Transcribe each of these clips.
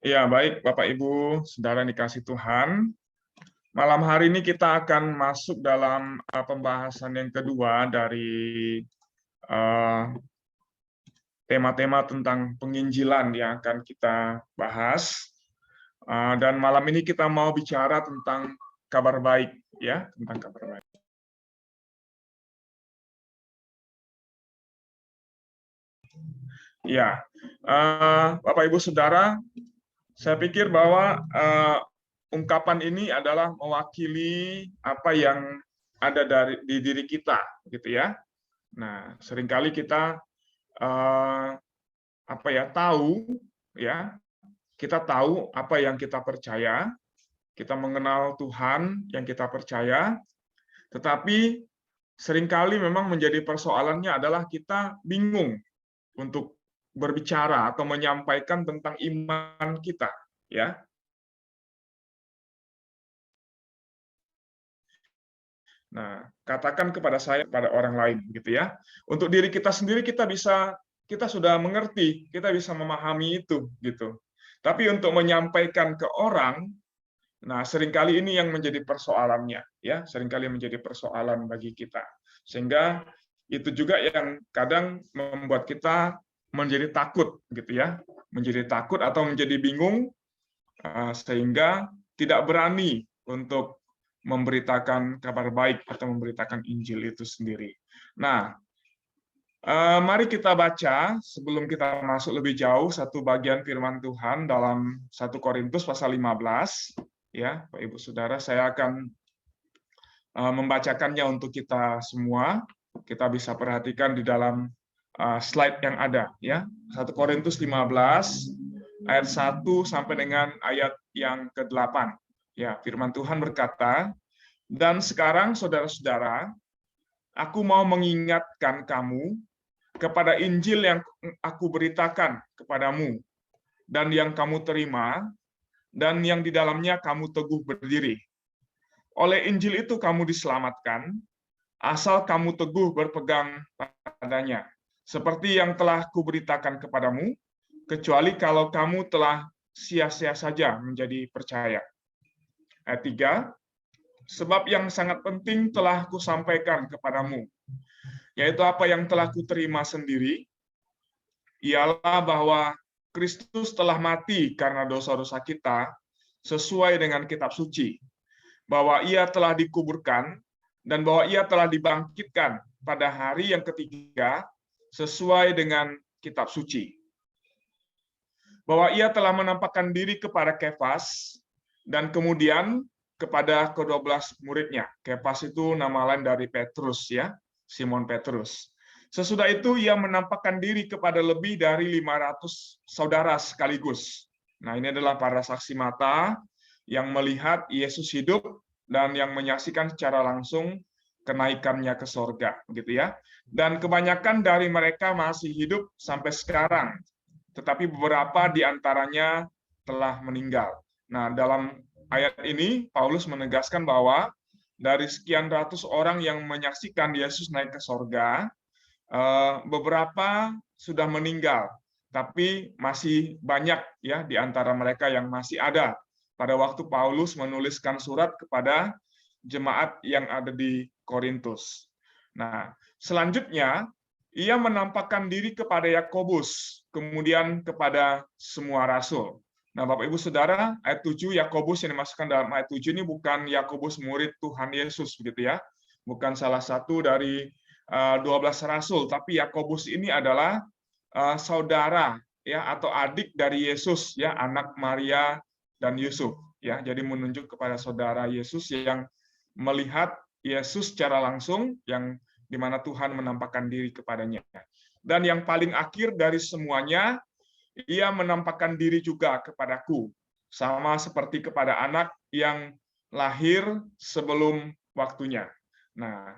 Ya, baik Bapak Ibu, Saudara yang dikasih Tuhan. Malam hari ini kita akan masuk dalam pembahasan yang kedua dari eh, tema-tema tentang penginjilan yang akan kita bahas. Dan malam ini kita mau bicara tentang kabar baik, ya, tentang kabar baik. Ya, Bapak Ibu Saudara, saya pikir bahwa ungkapan ini adalah mewakili apa yang ada di diri kita, gitu ya. Nah, seringkali kita tahu, ya, kita tahu apa yang kita percaya, kita mengenal Tuhan yang kita percaya, tetapi seringkali memang menjadi persoalannya adalah kita bingung untuk berbicara atau menyampaikan tentang iman kita, ya. Nah, katakan kepada saya, pada orang lain, gitu ya. Untuk diri kita sendiri kita sudah mengerti, kita bisa memahami itu, gitu. Tapi untuk menyampaikan ke orang, nah seringkali ini yang menjadi persoalannya, ya, seringkali menjadi persoalan bagi kita. Sehingga itu juga yang kadang membuat kita menjadi takut, gitu ya, menjadi takut atau menjadi bingung, sehingga tidak berani untuk memberitakan kabar baik atau memberitakan Injil itu sendiri. Nah, mari kita baca sebelum kita masuk lebih jauh satu bagian firman Tuhan dalam 1 Korintus pasal 15. Ya, Pak Ibu Saudara, saya akan membacakannya untuk kita semua. Kita bisa perhatikan di dalam slide yang ada, ya. 1 Korintus 15 ayat 1 sampai dengan ayat yang ke-8. Ya, firman Tuhan berkata, "Dan sekarang saudara-saudara, aku mau mengingatkan kamu kepada Injil yang aku beritakan kepadamu dan yang kamu terima dan yang di dalamnya kamu teguh berdiri. Oleh Injil itu kamu diselamatkan, asal kamu teguh berpegang padanya, seperti yang telah kuberitakan kepadamu, kecuali kalau kamu telah sia-sia saja menjadi percaya." Ayat 3, "Sebab yang sangat penting telah kusampaikan kepadamu, yaitu apa yang telah kuterima sendiri, ialah bahwa Kristus telah mati karena dosa-dosa kita sesuai dengan kitab suci, bahwa ia telah dikuburkan, dan bahwa ia telah dibangkitkan pada hari yang ketiga sesuai dengan kitab suci. Bahwa ia telah menampakkan diri kepada Kefas dan kemudian kepada ke-12 muridnya. Kefas itu nama lain dari Petrus, ya, Simon Petrus. Sesudah itu ia menampakkan diri kepada lebih dari 500 saudara sekaligus. Nah, ini adalah para saksi mata yang melihat Yesus hidup dan yang menyaksikan secara langsung kenaikannya ke sorga, gitu ya. Dan kebanyakan dari mereka masih hidup sampai sekarang, tetapi beberapa di antaranya telah meninggal. Nah, dalam ayat ini Paulus menegaskan bahwa dari sekian ratus orang yang menyaksikan Yesus naik ke sorga, beberapa sudah meninggal, tapi masih banyak, ya, di antara mereka yang masih ada pada waktu Paulus menuliskan surat kepada jemaat yang ada di Korintus. Nah, selanjutnya ia menampakkan diri kepada Yakobus, kemudian kepada semua rasul. Nah, Bapak Ibu Saudara, ayat 7 Yakobus yang dimasukkan dalam ayat 7 ini bukan Yakobus murid Tuhan Yesus, begitu ya. Bukan salah satu dari 12 rasul, tapi Yakobus ini adalah saudara, ya, atau adik dari Yesus, ya, anak Maria dan Yusuf, ya. Jadi menunjuk kepada saudara Yesus yang melihat Yesus secara langsung, yang di mana Tuhan menampakkan diri kepadanya. Dan yang paling akhir dari semuanya, ia menampakkan diri juga kepadaku, sama seperti kepada anak yang lahir sebelum waktunya. Nah,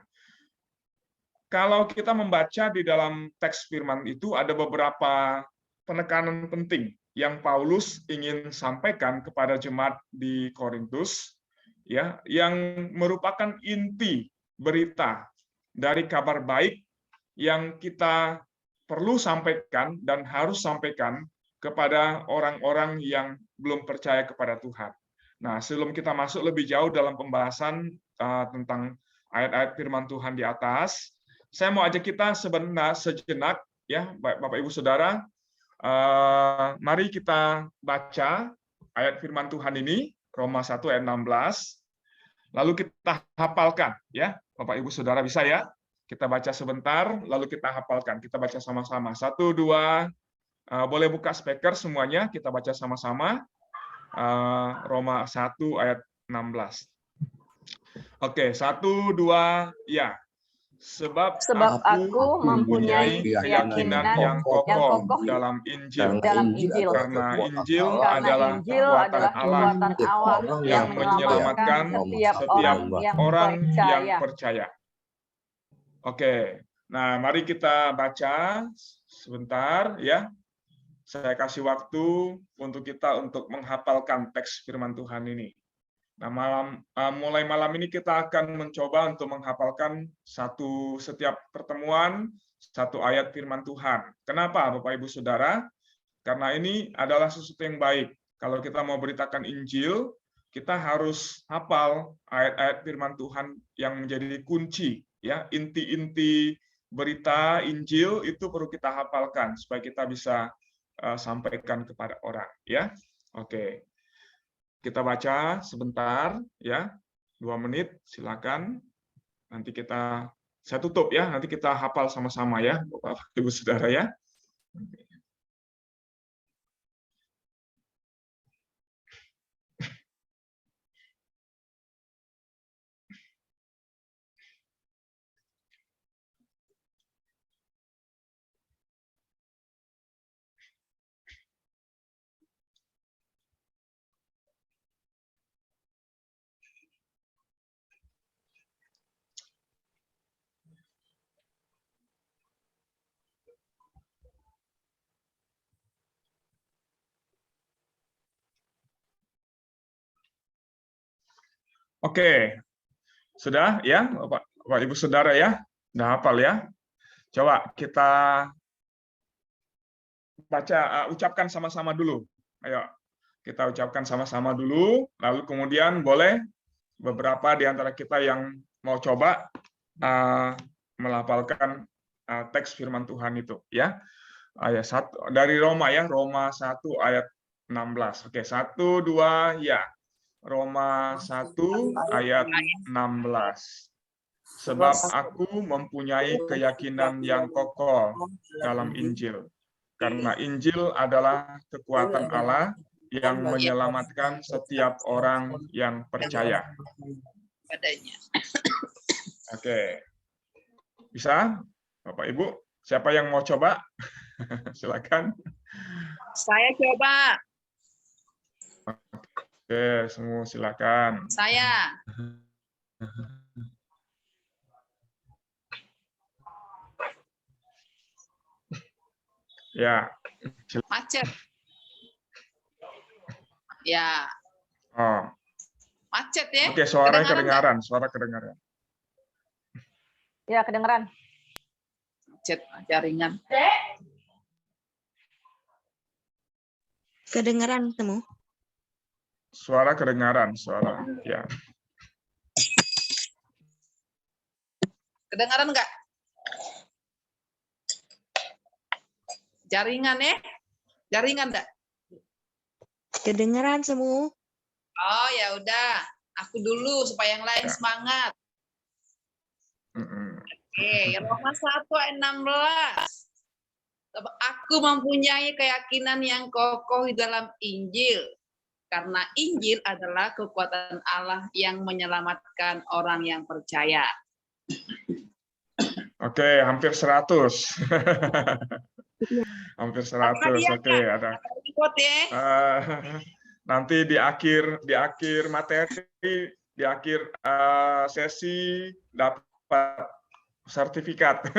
kalau kita membaca di dalam teks firman itu ada beberapa penekanan penting yang Paulus ingin sampaikan kepada jemaat di Korintus, ya, yang merupakan inti berita dari kabar baik yang kita perlu sampaikan dan harus sampaikan kepada orang-orang yang belum percaya kepada Tuhan. Nah, sebelum kita masuk lebih jauh dalam pembahasan tentang ayat-ayat firman Tuhan di atas, saya mau ajak kita sejenak, ya, Bapak Ibu Saudara, mari kita baca ayat firman Tuhan ini, Roma 1 ayat 16, lalu kita hafalkan, ya, Bapak Ibu Saudara, bisa ya? Kita baca sebentar, lalu kita hafalkan. Kita baca sama-sama. 1, 2, boleh buka speaker semuanya, kita baca sama-sama. Roma 1 ayat 16. Oke, 1, 2, ya. Sebab aku mempunyai keyakinan yang kokoh dalam Injil. Karena Injil adalah kekuatan Allah yang menyelamatkan setiap orang yang percaya. Oke, nah mari kita baca sebentar, ya. Saya kasih waktu untuk kita untuk menghafalkan teks firman Tuhan ini. Nah, mulai malam ini kita akan mencoba untuk menghafalkan setiap pertemuan satu ayat firman Tuhan. Kenapa, Bapak Ibu Saudara? Karena ini adalah sesuatu yang baik. Kalau kita mau beritakan Injil, kita harus hafal ayat-ayat firman Tuhan yang menjadi kunci, ya, inti-inti berita Injil itu perlu kita hafalkan supaya kita bisa sampaikan kepada orang, ya. Oke. Kita baca sebentar, ya, 2 menit, silakan. Nanti saya tutup, ya, nanti kita hafal sama-sama, ya, Bapak Ibu Saudara, ya. Oke, sudah, ya, Bapak Ibu Saudara, ya, udah hafal, ya. Coba kita baca, ucapkan sama-sama dulu. Ayo, kita ucapkan sama-sama dulu, lalu kemudian boleh beberapa di antara kita yang mau coba melafalkan teks firman Tuhan itu, ya. Ayat 1 dari Roma, ya, Roma 1 ayat 16. Oke, 1, 2, ya. Roma 1 ayat 16. Sebab aku mempunyai keyakinan yang kokoh dalam Injil. Karena Injil adalah kekuatan Allah yang menyelamatkan setiap orang yang percaya. Oke. Bisa? Bapak Ibu, siapa yang mau coba? Silakan. Saya coba. Oke, semua silakan. Saya. Ya. Macet. Ya. Oh. Macet, ya. Oke, suara kedengaran. Ya, kedengaran. Macet jaringan. Kedengaran temu. Suara kedengaran, ya. Kedengaran enggak? Jaringan, ya? Jaringan enggak? Kedengaran semua. Oh, ya udah. Aku dulu supaya yang lain semangat. Oke, Roma 1 ayat 16. Aku mempunyai keyakinan yang kokoh di dalam Injil. Karena Injil adalah kekuatan Allah yang menyelamatkan orang yang percaya. Oke, hampir 100. Hampir 100. Oke, ada. Nanti di akhir materi, di akhir sesi dapat sertifikat.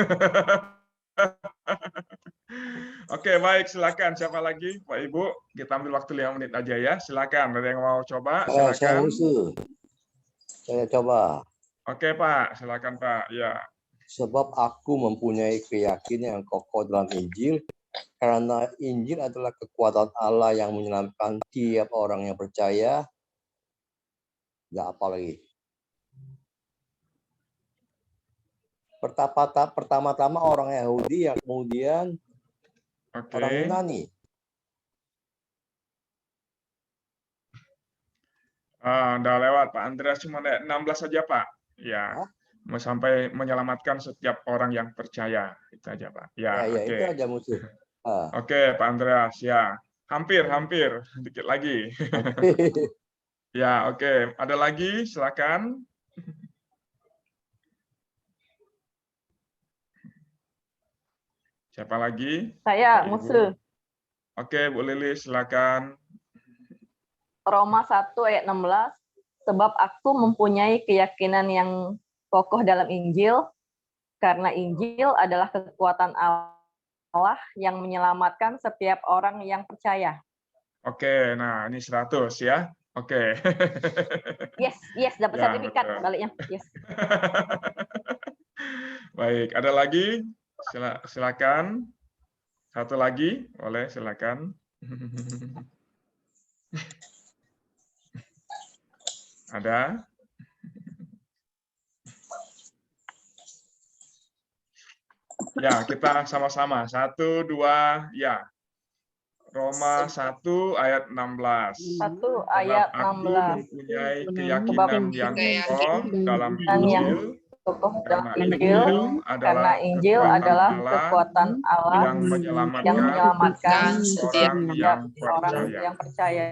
Oke, baik, silakan. Siapa lagi, Pak Ibu? Kita ambil waktu 5 menit aja, ya. Silakan. Ada yang mau coba? Silakan. Saya coba. Oke, Pak. Silakan, Pak. Ya. Sebab aku mempunyai keyakinan yang kokoh dalam Injil, Karena Injil adalah kekuatan Allah yang menyelamatkan tiap orang yang percaya. Nggak apa lagi. Pertama-tama orang Yahudi, yang kemudian Oke. orang Yunani. Udah lewat Pak Andreas, cuma ada 16 saja Pak. Ya, Hah? mau sampai menyelamatkan setiap orang yang percaya. Itu aja Pak. Ya, Ya, oke. itu aja musuh. Oke, Pak Andreas. Ya, hampir. Dikit lagi. Ya, oke. Ada lagi? Silakan. Siapa lagi? Saya, Ibu. musuh. Oke, Bu Lili, silakan. Roma 1 ayat 16. Sebab aku mempunyai keyakinan yang kokoh dalam Injil, karena Injil adalah kekuatan Allah yang menyelamatkan setiap orang yang percaya. Oke, nah ini 100 ya. Oke. Yes, dapat Ya, sertifikat betul. baliknya. Yes. Baik, ada lagi? Silakan. Satu lagi, boleh silakan. Ada? Ya, kita sama-sama. 1, 2, ya. Roma 1 ayat 16. 1 Sebab ayat aku 16. mempunyai Sebab keyakinan yang kokoh dalam yang Injil, kokoh dalam karena Injil, karena Injil adalah kekuatan Allah yang yang menyelamatkan setiap orang yang orang percaya. yang percaya.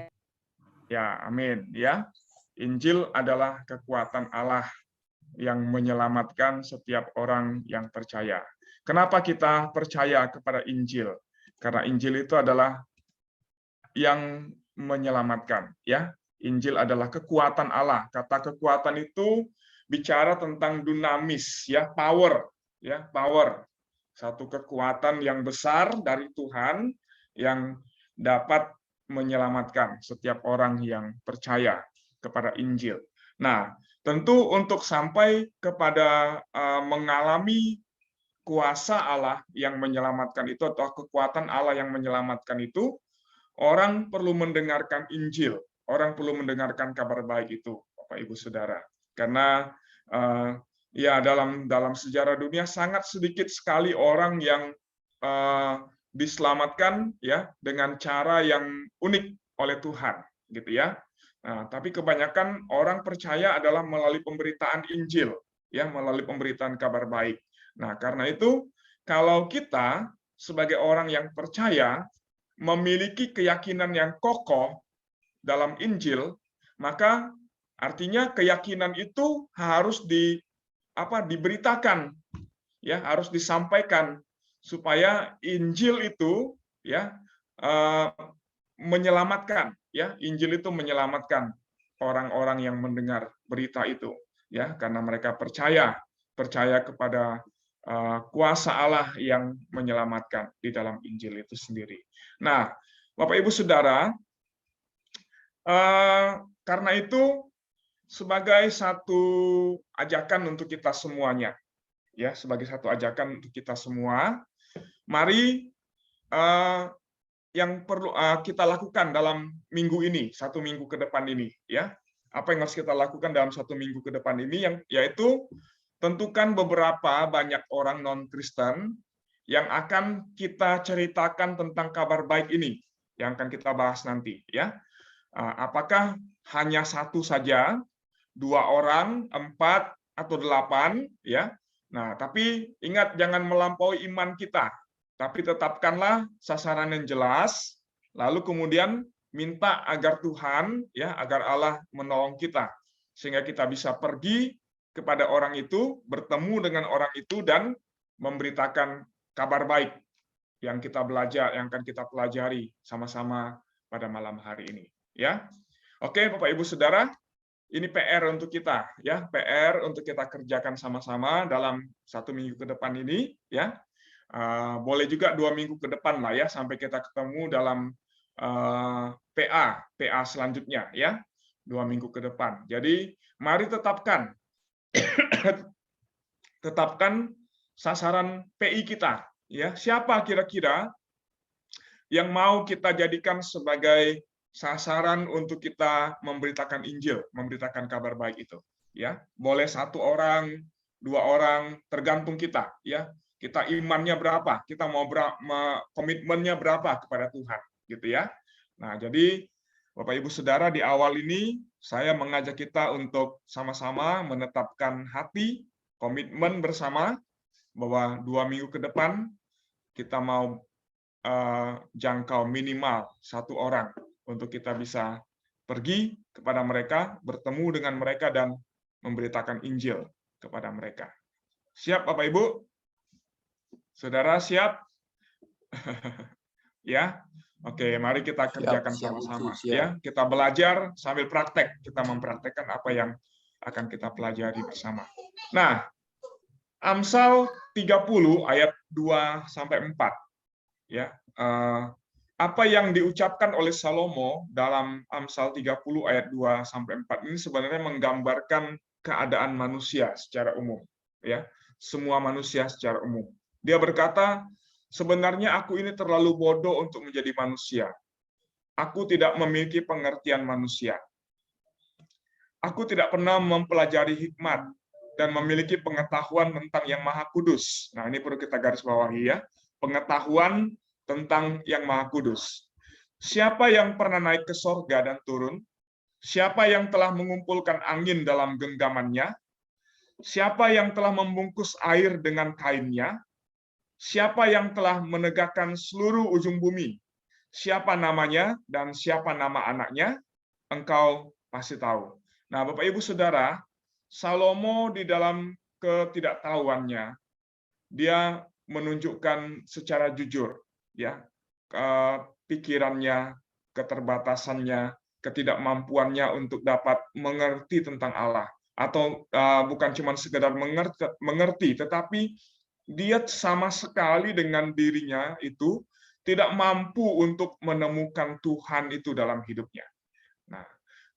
Ya, amin. Ya, Injil adalah kekuatan Allah yang menyelamatkan setiap orang yang percaya. Kenapa kita percaya kepada Injil? Karena Injil itu adalah yang menyelamatkan, ya. Injil adalah kekuatan Allah. Kata kekuatan itu bicara tentang dunamis, ya, power, ya, power. Satu kekuatan yang besar dari Tuhan yang dapat menyelamatkan setiap orang yang percaya kepada Injil. Nah, tentu untuk sampai kepada mengalami kuasa Allah yang menyelamatkan itu atau kekuatan Allah yang menyelamatkan itu, orang perlu mendengarkan Injil, orang perlu mendengarkan kabar baik itu, Bapak Ibu Saudara. Karena ya dalam sejarah dunia sangat sedikit sekali orang yang diselamatkan ya dengan cara yang unik oleh Tuhan, gitu ya. Nah, tapi kebanyakan orang percaya adalah melalui pemberitaan Injil, ya, melalui pemberitaan kabar baik. Nah, karena itu kalau kita sebagai orang yang percaya memiliki keyakinan yang kokoh dalam Injil, maka artinya keyakinan itu harus diberitakan, ya, harus disampaikan supaya Injil itu ya menyelamatkan, ya, Injil itu menyelamatkan orang-orang yang mendengar berita itu, ya, karena mereka percaya kepada kuasa Allah yang menyelamatkan di dalam Injil itu sendiri. Nah, Bapak Ibu Saudara, karena itu sebagai satu ajakan untuk kita semuanya, ya, sebagai satu ajakan untuk kita semua, mari yang perlu kita lakukan dalam minggu ini, 1 minggu ke depan ini, ya. Apa yang harus kita lakukan dalam 1 minggu ke depan ini, yaitu tentukan beberapa banyak orang non-Kristen yang akan kita ceritakan tentang kabar baik ini, yang akan kita bahas nanti, ya. Apakah hanya 1 saja, 2 orang, 4 atau 8, ya. Nah, tapi ingat jangan melampaui iman kita, tapi tetapkanlah sasaran yang jelas, lalu kemudian minta agar Tuhan, ya, agar Allah menolong kita, sehingga kita bisa pergi kepada orang itu, bertemu dengan orang itu, dan memberitakan kabar baik yang kita belajar, yang akan kita pelajari sama-sama pada malam hari ini. Ya, oke, Bapak Ibu Saudara, ini PR untuk kita, ya, PR untuk kita kerjakan sama-sama dalam 1 minggu ke depan ini, ya. Boleh juga 2 minggu ke depan lah, ya, sampai kita ketemu dalam PA selanjutnya, ya, 2 minggu ke depan. Jadi mari tetapkan sasaran PI kita, ya. Siapa kira-kira yang mau kita jadikan sebagai sasaran untuk kita memberitakan Injil, memberitakan kabar baik itu. Ya, boleh 1 orang, 2 orang, tergantung kita. Ya, kita imannya berapa, kita mau komitmennya berapa kepada Tuhan, gitu ya. Nah, jadi Bapak Ibu Saudara, di awal ini saya mengajak kita untuk sama-sama menetapkan hati, komitmen bersama bahwa 2 minggu ke depan kita mau jangkau minimal 1 orang untuk kita bisa pergi kepada mereka, bertemu dengan mereka, dan memberitakan Injil kepada mereka. Siap Bapak Ibu? Saudara siap? Ya? Oke, mari kita kerjakan sama-sama. Ya, kita belajar sambil praktek. Kita mempraktekkan apa yang akan kita pelajari bersama. Nah, Amsal 30 ayat 2 sampai 4. Ya, apa yang diucapkan oleh Salomo dalam Amsal 30 ayat 2 sampai 4 ini sebenarnya menggambarkan keadaan manusia secara umum, ya. Semua manusia secara umum. Dia berkata, sebenarnya aku ini terlalu bodoh untuk menjadi manusia. Aku tidak memiliki pengertian manusia. Aku tidak pernah mempelajari hikmat dan memiliki pengetahuan tentang Yang Maha Kudus. Nah, ini perlu kita garis bawahi ya. Pengetahuan tentang Yang Maha Kudus. Siapa yang pernah naik ke sorga dan turun? Siapa yang telah mengumpulkan angin dalam genggamannya? Siapa yang telah membungkus air dengan kainnya? Siapa yang telah menegakkan seluruh ujung bumi? Siapa namanya dan siapa nama anaknya? Engkau pasti tahu. Nah, Bapak Ibu Saudara, Salomo di dalam ketidaktahuannya, dia menunjukkan secara jujur, ya, pikirannya, keterbatasannya, ketidakmampuannya untuk dapat mengerti tentang Allah, atau bukan cuma sekedar mengerti, tetapi dia sama sekali dengan dirinya itu tidak mampu untuk menemukan Tuhan itu dalam hidupnya. Nah,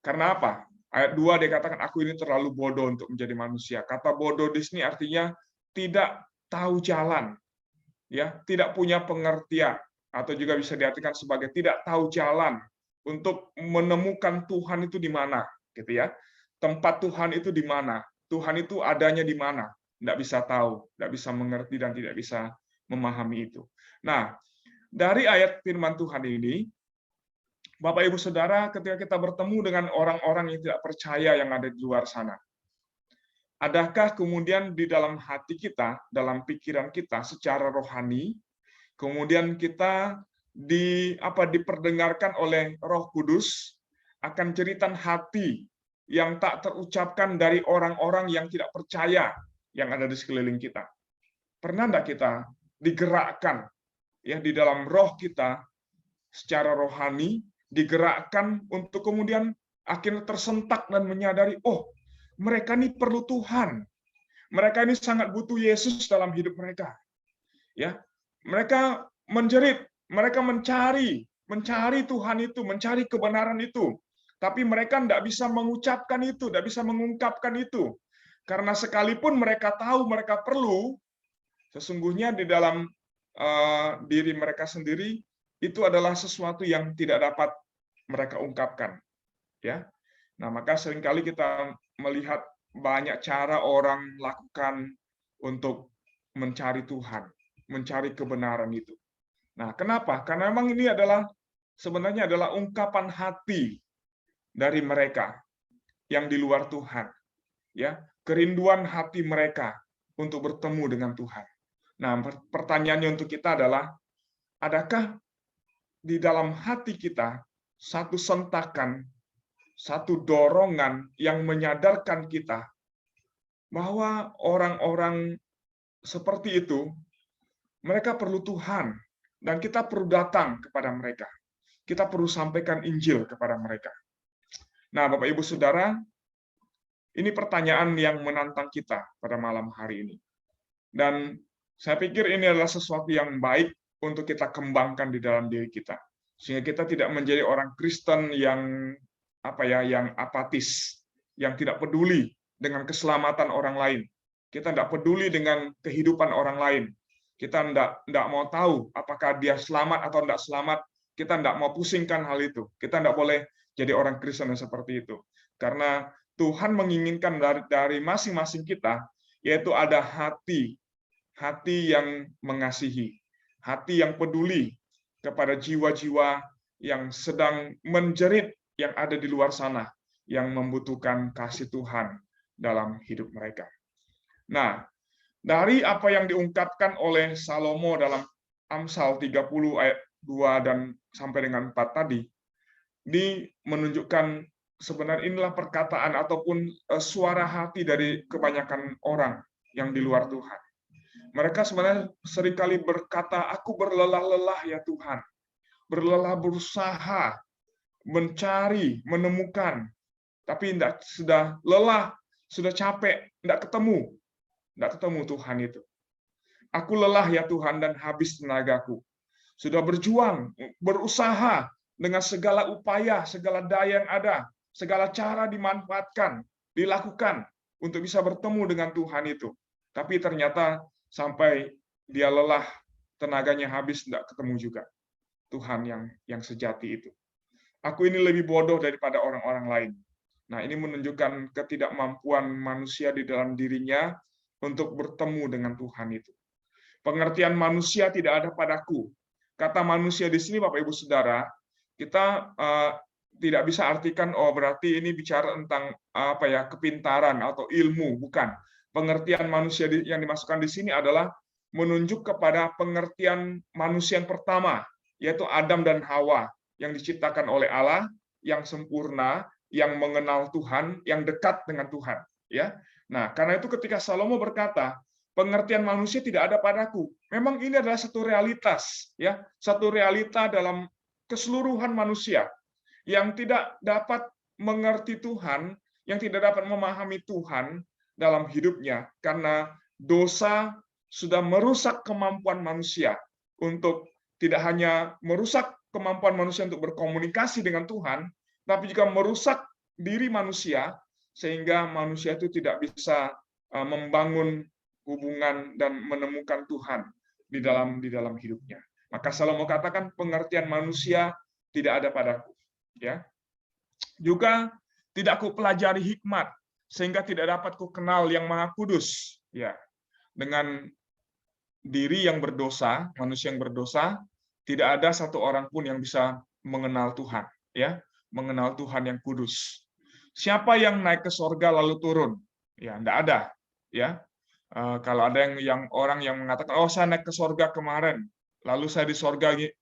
karena apa? Ayat 2 dia katakan, aku ini terlalu bodoh untuk menjadi manusia. Kata bodoh di sini artinya tidak tahu jalan, ya, tidak punya pengertian, atau juga bisa diartikan sebagai tidak tahu jalan untuk menemukan Tuhan itu di mana, gitu ya. Tempat Tuhan itu di mana? Tuhan itu adanya di mana? Tidak bisa tahu, tidak bisa mengerti, dan tidak bisa memahami itu. Nah, dari ayat firman Tuhan ini, Bapak Ibu Saudara, ketika kita bertemu dengan orang-orang yang tidak percaya yang ada di luar sana, adakah kemudian di dalam hati kita, dalam pikiran kita secara rohani, kemudian kita diperdengarkan oleh Roh Kudus akan jeritan hati yang tak terucapkan dari orang-orang yang tidak percaya yang ada di sekeliling kita? Pernah enggak kita digerakkan ya di dalam roh kita secara rohani, digerakkan untuk kemudian akhirnya tersentak dan menyadari, oh, mereka ini perlu Tuhan. Mereka ini sangat butuh Yesus dalam hidup mereka. Ya, mereka menjerit, mereka mencari Tuhan itu, mencari kebenaran itu. Tapi mereka tidak bisa mengucapkan itu, tidak bisa mengungkapkan itu. Karena sekalipun mereka tahu mereka perlu, sesungguhnya di dalam diri mereka sendiri itu adalah sesuatu yang tidak dapat mereka ungkapkan. Ya, nah maka seringkali kita melihat banyak cara orang lakukan untuk mencari Tuhan, mencari kebenaran itu. Nah, kenapa? Karena memang ini sebenarnya adalah ungkapan hati dari mereka yang di luar Tuhan. Ya, kerinduan hati mereka untuk bertemu dengan Tuhan. Nah, pertanyaannya untuk kita adalah, adakah di dalam hati kita satu sentakan, satu dorongan yang menyadarkan kita bahwa orang-orang seperti itu, mereka perlu Tuhan, dan kita perlu datang kepada mereka. Kita perlu sampaikan Injil kepada mereka. Nah, Bapak Ibu Saudara, ini pertanyaan yang menantang kita pada malam hari ini. Dan saya pikir ini adalah sesuatu yang baik untuk kita kembangkan di dalam diri kita, sehingga kita tidak menjadi orang Kristen yang apatis, yang tidak peduli dengan keselamatan orang lain. Kita tidak peduli dengan kehidupan orang lain. Kita enggak mau tahu apakah dia selamat atau enggak selamat. Kita enggak mau pusingkan hal itu. Kita enggak boleh jadi orang Kristen yang seperti itu. Karena Tuhan menginginkan dari masing-masing kita, yaitu ada hati yang mengasihi, hati yang peduli kepada jiwa-jiwa yang sedang menjerit, yang ada di luar sana, yang membutuhkan kasih Tuhan dalam hidup mereka. Nah, dari apa yang diungkapkan oleh Salomo dalam Amsal 30 ayat 2 dan sampai dengan 4 tadi, ini menunjukkan sebenarnya inilah perkataan ataupun suara hati dari kebanyakan orang yang di luar Tuhan. Mereka sebenarnya seringkali berkata, aku berlelah-lelah ya Tuhan. Berlelah berusaha, mencari, menemukan. Tapi sudah lelah, sudah capek, tidak ketemu Tuhan itu. Aku lelah ya Tuhan dan habis tenagaku. Sudah berjuang, berusaha dengan segala upaya, segala daya yang ada, segala cara dimanfaatkan, dilakukan untuk bisa bertemu dengan Tuhan itu. Tapi ternyata sampai dia lelah, tenaganya habis, tidak ketemu juga Tuhan yang sejati itu. Aku ini lebih bodoh daripada orang-orang lain. Nah, ini menunjukkan ketidakmampuan manusia di dalam dirinya untuk bertemu dengan Tuhan itu. Pengertian manusia tidak ada padaku. Kata manusia di sini, Bapak Ibu Saudara, kita tidak bisa artikan berarti ini bicara tentang kepintaran atau ilmu, bukan. Pengertian manusia yang dimasukkan di sini adalah menunjuk kepada pengertian manusia yang pertama, yaitu Adam dan Hawa yang diciptakan oleh Allah, yang sempurna, yang mengenal Tuhan, yang dekat dengan Tuhan, ya. Nah, karena itu ketika Salomo berkata, pengertian manusia tidak ada padaku. Memang ini adalah satu realitas, ya, satu realita dalam keseluruhan manusia yang tidak dapat mengerti Tuhan, yang tidak dapat memahami Tuhan dalam hidupnya karena dosa sudah merusak kemampuan manusia untuk tidak hanya merusak kemampuan manusia untuk berkomunikasi dengan Tuhan, tapi juga merusak diri manusia sehingga manusia itu tidak bisa membangun hubungan dan menemukan Tuhan di dalam hidupnya. Maka Salomo katakan pengertian manusia tidak ada padaku, ya. Juga tidak ku pelajari hikmat sehingga tidak dapat ku kenal yang Maha Kudus, ya. Dengan diri yang berdosa, manusia yang berdosa, tidak ada satu orang pun yang bisa mengenal Tuhan, ya, mengenal Tuhan yang kudus. Siapa yang naik ke sorga lalu turun? Ya, tidak ada, ya. Kalau ada yang orang yang mengatakan, oh saya naik ke sorga kemarin, lalu saya di sorga ini,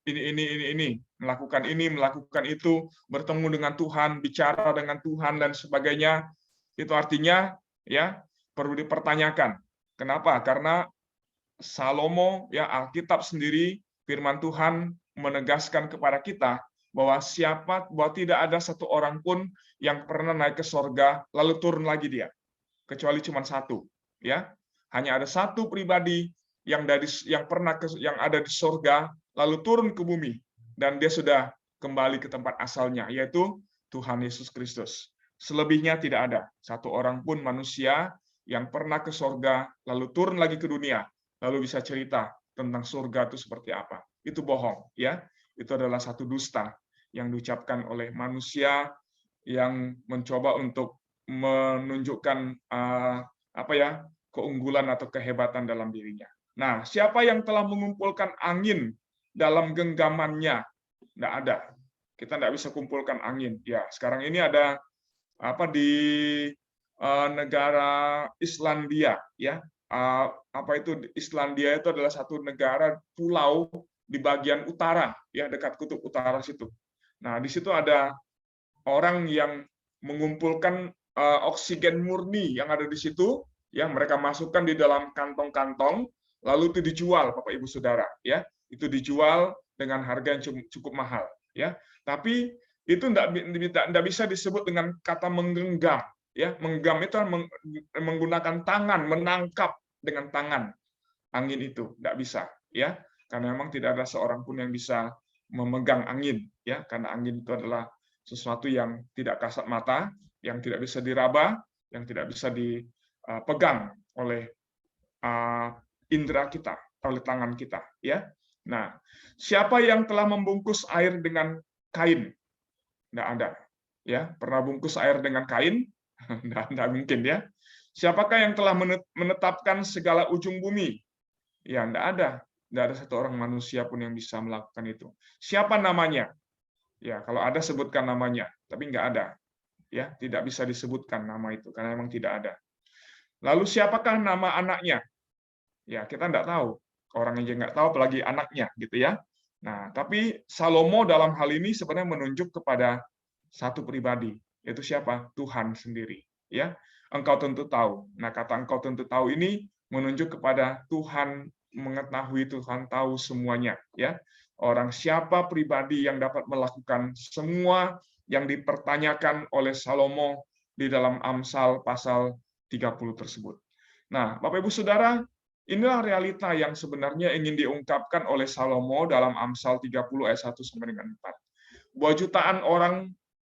melakukan ini, melakukan itu, bertemu dengan Tuhan, bicara dengan Tuhan dan sebagainya, itu artinya ya perlu dipertanyakan. Kenapa? Karena Salomo, ya, Alkitab sendiri, firman Tuhan menegaskan kepada kita bahwa tidak ada satu orang pun yang pernah naik ke sorga lalu turun lagi dia, kecuali cuma satu, ya. Hanya ada satu pribadi yang ada di sorga lalu turun ke bumi dan dia sudah kembali ke tempat asalnya, yaitu Tuhan Yesus Kristus. Selebihnya tidak ada satu orang pun manusia yang pernah ke sorga lalu turun lagi ke dunia lalu bisa cerita tentang surga itu seperti apa. Itu bohong, ya. Itu adalah satu dusta yang diucapkan oleh manusia yang mencoba untuk menunjukkan keunggulan atau kehebatan dalam dirinya. Nah, siapa yang telah mengumpulkan angin dalam genggamannya? Tidak ada. Kita tidak bisa kumpulkan angin. Ya, sekarang ini ada di negara Islandia, ya. Islandia itu adalah satu negara pulau di bagian utara, ya, dekat kutub utara situ. Nah, di situ ada orang yang mengumpulkan oksigen murni yang ada di situ, ya, mereka masukkan di dalam kantong-kantong, lalu itu dijual, Bapak Ibu Saudara, ya, itu dijual dengan harga yang cukup mahal, ya. Tapi itu tidak bisa disebut dengan kata menggenggam, ya. Menggenggam itu menggunakan tangan, menangkap dengan tangan angin itu, tidak bisa, ya, karena memang tidak ada seorang pun yang bisa memegang angin, ya, karena angin itu adalah sesuatu yang tidak kasat mata, yang tidak bisa diraba, yang tidak bisa dipegang oleh indera kita. oleh tangan kita, ya. Nah, siapa yang telah membungkus air dengan kain? Nggak ada. Ya, pernah bungkus air dengan kain? Nggak mungkin, ya. Siapakah yang telah menetapkan segala ujung bumi? Ya, nggak ada. Nggak ada satu orang manusia pun yang bisa melakukan itu. Siapa namanya? Ya, kalau ada sebutkan namanya, tapi nggak ada. Ya, tidak bisa disebutkan nama itu karena memang tidak ada. Lalu siapakah nama anaknya? Ya, kita nggak tahu. Orang aja nggak tahu, apalagi anaknya, gitu ya. Nah, tapi Salomo dalam hal ini sebenarnya menunjuk kepada satu pribadi, yaitu siapa? Tuhan sendiri. Ya, engkau tentu tahu. Nah, kata engkau tentu tahu ini menunjuk kepada Tuhan mengetahui, Tuhan tahu semuanya. Ya, orang siapa pribadi yang dapat melakukan semua yang dipertanyakan oleh Salomo di dalam Amsal pasal 30 tersebut. Nah, Bapak Ibu Saudara, inilah realita yang sebenarnya ingin diungkapkan oleh Salomo dalam Amsal 30 ayat 1 sampai dengan 4. Bahwa jutaan orang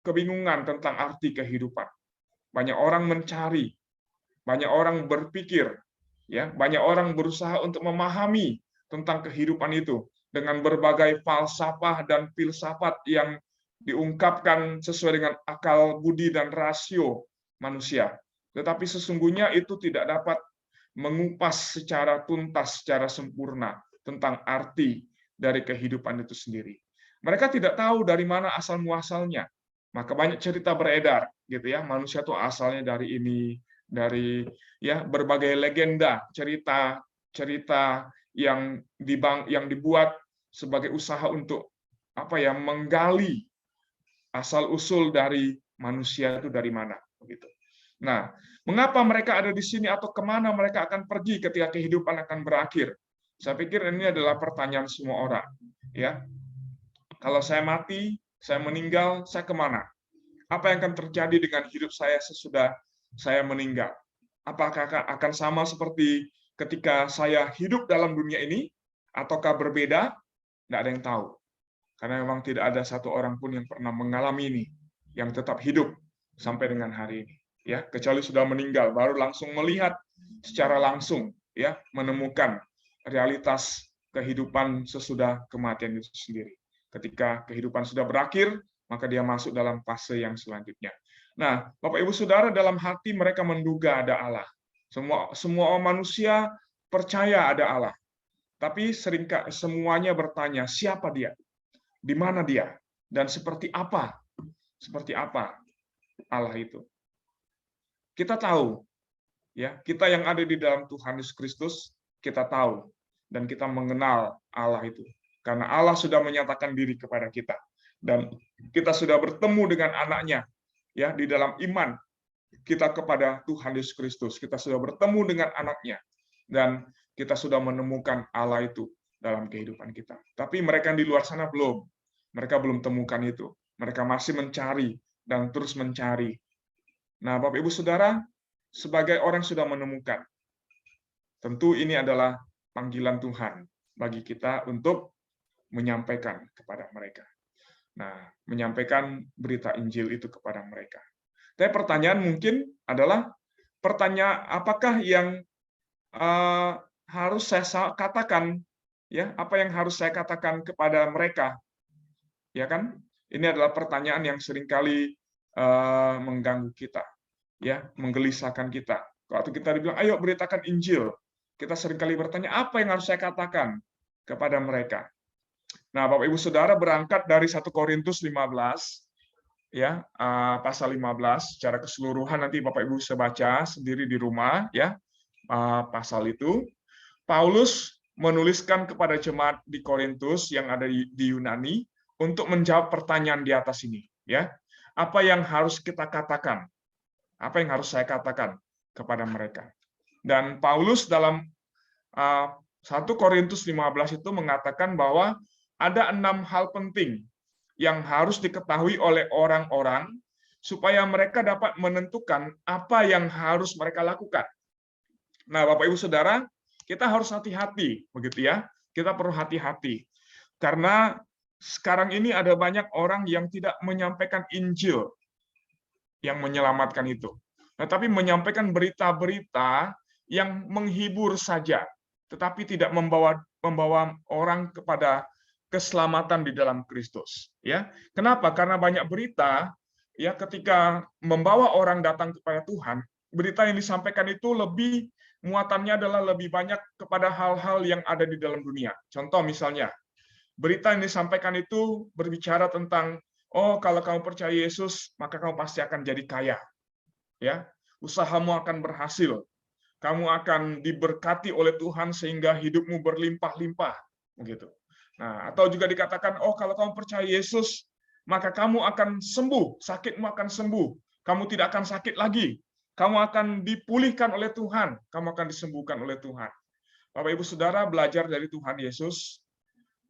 kebingungan tentang arti kehidupan. Banyak orang mencari, banyak orang berpikir, ya, banyak orang berusaha untuk memahami tentang kehidupan itu dengan berbagai falsafah dan filsafat yang diungkapkan sesuai dengan akal budi dan rasio manusia. Tetapi sesungguhnya itu tidak dapat mengupas secara tuntas, secara sempurna tentang arti dari kehidupan itu sendiri. Mereka tidak tahu dari mana asal muasalnya. Maka banyak cerita beredar, gitu ya. Manusia itu asalnya dari ini, dari ya berbagai legenda, cerita yang dibuat sebagai usaha untuk apa ya, menggali asal usul dari manusia itu dari mana, begitu. Nah, mengapa mereka ada di sini atau kemana mereka akan pergi ketika kehidupan akan berakhir? Saya pikir ini adalah pertanyaan semua orang. Ya, kalau saya mati, saya meninggal, saya kemana? Apa yang akan terjadi dengan hidup saya sesudah saya meninggal? Apakah akan sama seperti ketika saya hidup dalam dunia ini, ataukah berbeda? Tidak ada yang tahu. Karena memang tidak ada satu orang pun yang pernah mengalami ini, yang tetap hidup sampai dengan hari ini. Ya, kecuali sudah meninggal, baru langsung melihat secara langsung, ya, menemukan realitas kehidupan sesudah kematian itu sendiri. Ketika kehidupan sudah berakhir, maka dia masuk dalam fase yang selanjutnya. Nah, Bapak Ibu Saudara, dalam hati mereka menduga ada Allah. Semua manusia percaya ada Allah. Tapi semuanya bertanya, siapa dia? Di mana dia? Dan seperti apa? Seperti apa Allah itu? Kita tahu, ya, kita yang ada di dalam Tuhan Yesus Kristus, kita tahu dan kita mengenal Allah itu. Karena Allah sudah menyatakan diri kepada kita. Dan kita sudah bertemu dengan anaknya, ya, di dalam iman kita kepada Tuhan Yesus Kristus. Kita sudah bertemu dengan anaknya. Dan kita sudah menemukan Allah itu dalam kehidupan kita. Tapi mereka di luar sana belum. Mereka belum temukan itu. Mereka masih mencari dan terus mencari. Nah, Bapak Ibu Saudara, sebagai orang sudah menemukan, tentu ini adalah panggilan Tuhan bagi kita untuk menyampaikan kepada mereka. Nah, menyampaikan berita Injil itu kepada mereka. Tapi pertanyaan mungkin adalah, apakah yang harus saya katakan, ya, apa yang harus saya katakan kepada mereka? Ya kan? Ini adalah pertanyaan yang seringkali mengganggu kita, ya, menggelisahkan kita. Waktu kita dibilang, ayo beritakan Injil, kita seringkali bertanya, apa yang harus saya katakan kepada mereka? Nah, Bapak Ibu Saudara, berangkat dari 1 Korintus 15, ya, pasal 15, secara keseluruhan nanti Bapak Ibu bisa baca sendiri di rumah, ya, pasal itu. Paulus menuliskan kepada jemaat di Korintus yang ada di Yunani untuk menjawab pertanyaan di atas ini, ya. Apa yang harus kita katakan? Apa yang harus saya katakan kepada mereka? Dan Paulus dalam 1 Korintus 15 itu mengatakan bahwa ada 6 hal penting yang harus diketahui oleh orang-orang supaya mereka dapat menentukan apa yang harus mereka lakukan. Nah, Bapak Ibu Saudara, kita harus hati-hati, begitu ya. Kita perlu hati-hati. Karena sekarang ini ada banyak orang yang tidak menyampaikan Injil yang menyelamatkan itu. Tetapi menyampaikan berita-berita yang menghibur saja, tetapi tidak membawa membawa orang kepada keselamatan di dalam Kristus. Ya, kenapa? Karena banyak berita ya ketika membawa orang datang kepada Tuhan, berita yang disampaikan itu lebih muatannya adalah lebih banyak kepada hal-hal yang ada di dalam dunia. Contoh misalnya, berita yang disampaikan itu berbicara tentang, oh kalau kamu percaya Yesus, maka kamu pasti akan jadi kaya. Ya, usahamu akan berhasil. Kamu akan diberkati oleh Tuhan sehingga hidupmu berlimpah-limpah, begitu. Nah, atau juga dikatakan, oh kalau kamu percaya Yesus, maka kamu akan sembuh, sakitmu akan sembuh, kamu tidak akan sakit lagi, kamu akan dipulihkan oleh Tuhan, kamu akan disembuhkan oleh Tuhan. Bapak Ibu Saudara belajar dari Tuhan Yesus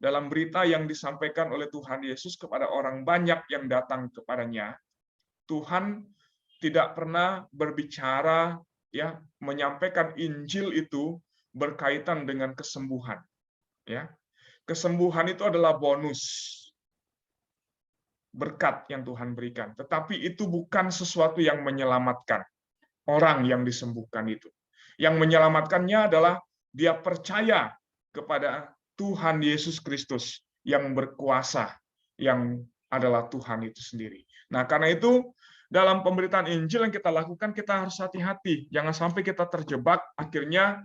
dalam berita yang disampaikan oleh Tuhan Yesus kepada orang banyak yang datang kepadanya. Tuhan tidak pernah berbicara ya menyampaikan Injil itu berkaitan dengan kesembuhan. Ya. Kesembuhan itu adalah bonus berkat yang Tuhan berikan, tetapi itu bukan sesuatu yang menyelamatkan orang yang disembuhkan itu. Yang menyelamatkannya adalah dia percaya kepada Tuhan Yesus Kristus yang berkuasa, yang adalah Tuhan itu sendiri. Nah, karena itu dalam pemberitaan Injil yang kita lakukan, kita harus hati-hati, jangan sampai kita terjebak akhirnya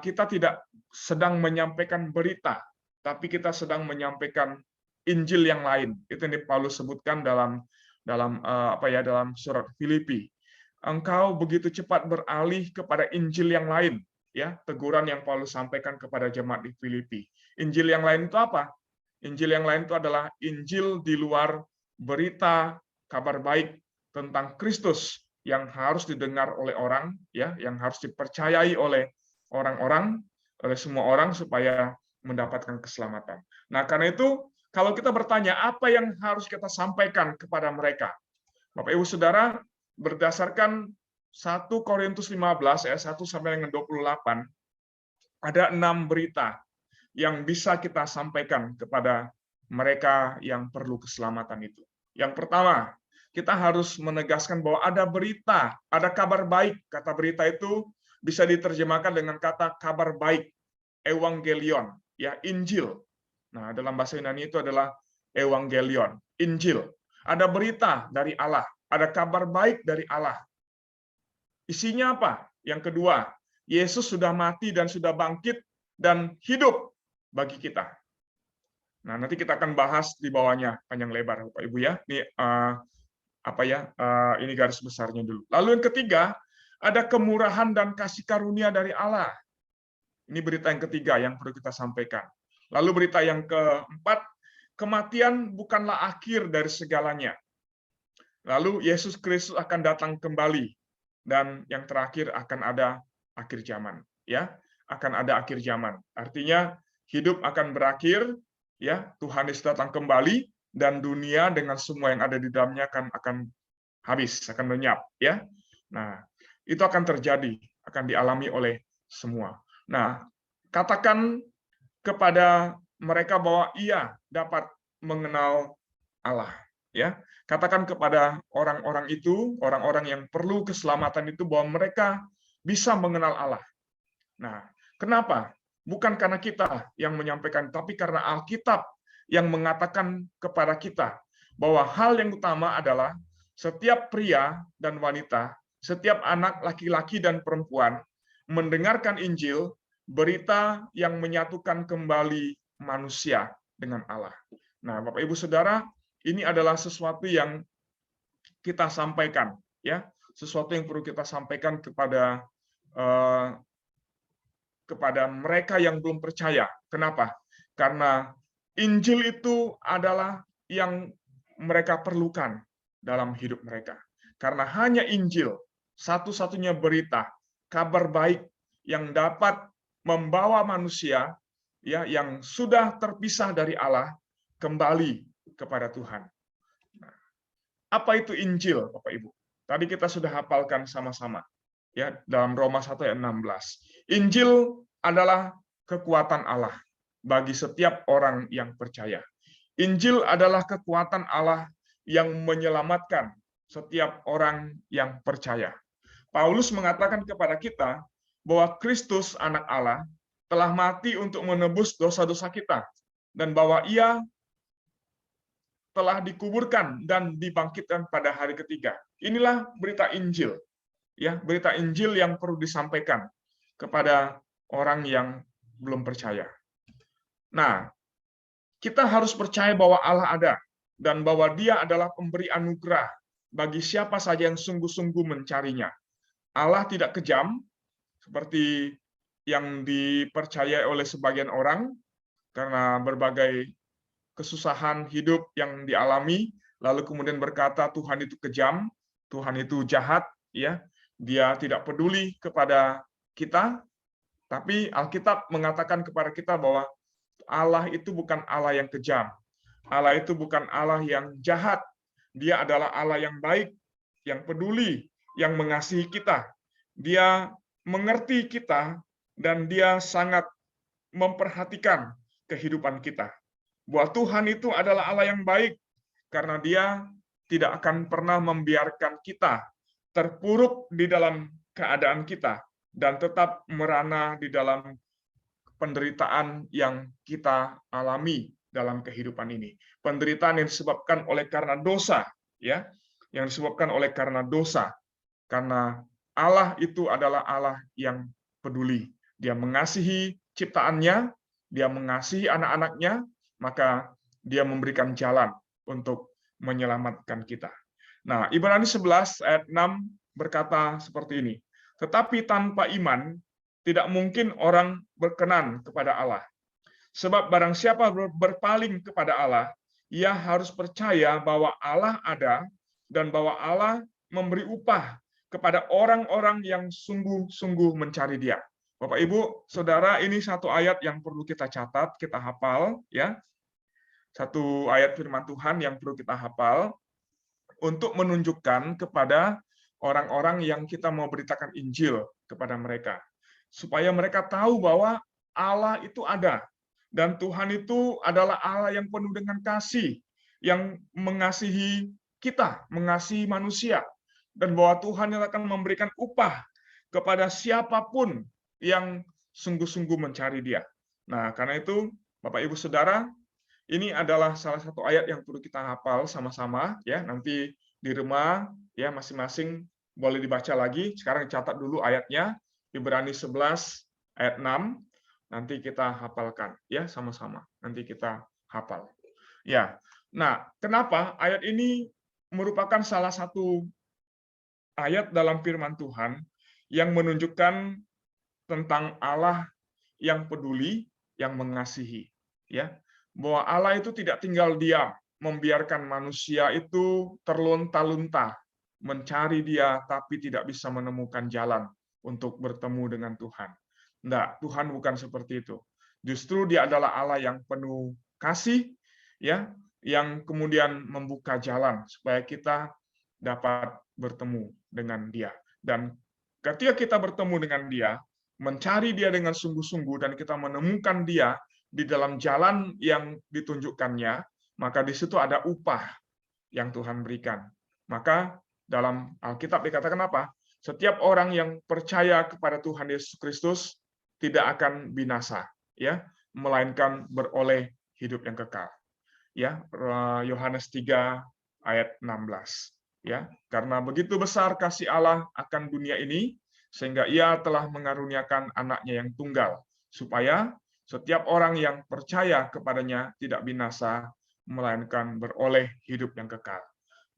kita tidak sedang menyampaikan berita, tapi kita sedang menyampaikan Injil yang lain. Itu yang Paulus sebutkan dalam surat Filipi. Engkau begitu cepat beralih kepada Injil yang lain, ya, teguran yang Paulus sampaikan kepada jemaat di Filipi. Injil yang lain itu apa? Injil yang lain itu adalah Injil di luar berita kabar baik tentang Kristus yang harus didengar oleh orang, ya, yang harus dipercayai oleh orang-orang, oleh semua orang supaya mendapatkan keselamatan. Nah, karena itu kalau kita bertanya apa yang harus kita sampaikan kepada mereka, Bapak Ibu Saudara, berdasarkan 1 Korintus 15 ayat 1 sampai dengan 28, ada 6 berita yang bisa kita sampaikan kepada mereka yang perlu keselamatan itu. Yang pertama, kita harus menegaskan bahwa ada berita, ada kabar baik. Kata berita itu bisa diterjemahkan dengan kata kabar baik, evangelion, ya, Injil. Nah, dalam bahasa Yunani itu adalah evangelion, Injil. Ada berita dari Allah, ada kabar baik dari Allah. Isinya apa? Yang kedua, Yesus sudah mati dan sudah bangkit dan hidup bagi kita. Nah, nanti kita akan bahas di bawahnya panjang lebar, Bapak Ibu ya. Ini ini garis besarnya dulu. Lalu yang ketiga, ada kemurahan dan kasih karunia dari Allah. Ini berita yang ketiga yang perlu kita sampaikan. Lalu berita yang keempat, kematian bukanlah akhir dari segalanya. Lalu Yesus Kristus akan datang kembali, dan yang terakhir akan ada akhir zaman, ya, akan ada akhir zaman. Artinya hidup akan berakhir, ya, Tuhan Yesus datang kembali, dan dunia dengan semua yang ada di dalamnya akan habis, akan lenyap, ya. Nah, itu akan terjadi, akan dialami oleh semua. Nah, katakan kepada mereka bahwa ia dapat mengenal Allah, ya. Katakan kepada orang-orang itu, orang-orang yang perlu keselamatan itu, bahwa mereka bisa mengenal Allah. Nah, kenapa? Bukan karena kita yang menyampaikan, tapi karena Alkitab yang mengatakan kepada kita bahwa hal yang utama adalah setiap pria dan wanita, setiap anak laki-laki dan perempuan mendengarkan Injil, berita yang menyatukan kembali manusia dengan Allah. Nah, Bapak Ibu Saudara, ini adalah sesuatu yang kita sampaikan, ya, sesuatu yang perlu kita sampaikan kepada mereka yang belum percaya. Kenapa? Karena Injil itu adalah yang mereka perlukan dalam hidup mereka. Karena hanya Injil, satu-satunya berita, kabar baik yang dapat membawa manusia, ya, yang sudah terpisah dari Allah kembali kepada Tuhan. Nah, apa itu Injil, Bapak Ibu? Tadi kita sudah hafalkan sama-sama, ya, dalam Roma 1 ayat 16. Injil adalah kekuatan Allah bagi setiap orang yang percaya. Injil adalah kekuatan Allah yang menyelamatkan setiap orang yang percaya. Paulus mengatakan kepada kita bahwa Kristus anak Allah telah mati untuk menebus dosa-dosa kita, dan bahwa Ia telah dikuburkan dan dibangkitkan pada hari ketiga. Inilah berita Injil, ya, berita Injil yang perlu disampaikan kepada orang yang belum percaya. Nah, kita harus percaya bahwa Allah ada dan bahwa Dia adalah pemberi anugerah bagi siapa saja yang sungguh-sungguh mencarinya. Allah tidak kejam seperti yang dipercaya oleh sebagian orang karena berbagai kesusahan hidup yang dialami, lalu kemudian berkata Tuhan itu kejam, Tuhan itu jahat, ya, Dia tidak peduli kepada kita. Tapi Alkitab mengatakan kepada kita bahwa Allah itu bukan Allah yang kejam. Allah itu bukan Allah yang jahat. Dia adalah Allah yang baik, yang peduli, yang mengasihi kita. Dia mengerti kita dan Dia sangat memperhatikan kehidupan kita. Bahwa Tuhan itu adalah Allah yang baik karena Dia tidak akan pernah membiarkan kita terpuruk di dalam keadaan kita dan tetap merana di dalam penderitaan yang kita alami dalam kehidupan ini. Penderitaan yang disebabkan oleh karena dosa, ya, yang disebabkan oleh karena dosa. Karena Allah itu adalah Allah yang peduli. Dia mengasihi ciptaannya, Dia mengasihi anak-anaknya, maka Dia memberikan jalan untuk menyelamatkan kita. Nah, Ibrani 11 ayat 6 berkata seperti ini. Tetapi tanpa iman, tidak mungkin orang berkenan kepada Allah. Sebab barang siapa berpaling kepada Allah, ia harus percaya bahwa Allah ada dan bahwa Allah memberi upah kepada orang-orang yang sungguh-sungguh mencari Dia. Bapak, Ibu, Saudara, ini satu ayat yang perlu kita catat, kita hafal, ya. Satu ayat firman Tuhan yang perlu kita hafal untuk menunjukkan kepada orang-orang yang kita mau beritakan Injil kepada mereka. Supaya mereka tahu bahwa Allah itu ada. Dan Tuhan itu adalah Allah yang penuh dengan kasih, yang mengasihi kita, mengasihi manusia. Dan bahwa Tuhan yang akan memberikan upah kepada siapapun yang sungguh-sungguh mencari Dia. Nah, karena itu, Bapak, Ibu, Saudara, ini adalah salah satu ayat yang perlu kita hafal sama-sama, ya. Nanti di rumah, ya, masing-masing boleh dibaca lagi. Sekarang catat dulu ayatnya, Ibrani 11 ayat 6. Nanti kita hafalkan, ya, sama-sama. Nanti kita hafal. Ya. Nah, kenapa ayat ini merupakan salah satu ayat dalam firman Tuhan yang menunjukkan tentang Allah yang peduli, yang mengasihi, ya. Bahwa Allah itu tidak tinggal diam, membiarkan manusia itu terlunta-lunta mencari Dia tapi tidak bisa menemukan jalan untuk bertemu dengan Tuhan. Enggak, Tuhan bukan seperti itu. Justru Dia adalah Allah yang penuh kasih, ya, yang kemudian membuka jalan supaya kita dapat bertemu dengan Dia. Dan ketika kita bertemu dengan Dia, mencari Dia dengan sungguh-sungguh dan kita menemukan Dia di dalam jalan yang ditunjukkannya, maka di situ ada upah yang Tuhan berikan. Maka dalam Alkitab dikatakan apa? Setiap orang yang percaya kepada Tuhan Yesus Kristus tidak akan binasa, ya, melainkan beroleh hidup yang kekal. Ya, Yohanes 3 ayat 16. Ya, karena begitu besar kasih Allah akan dunia ini sehingga Ia telah mengaruniakan anaknya yang tunggal supaya setiap orang yang percaya kepadanya tidak binasa, melainkan beroleh hidup yang kekal.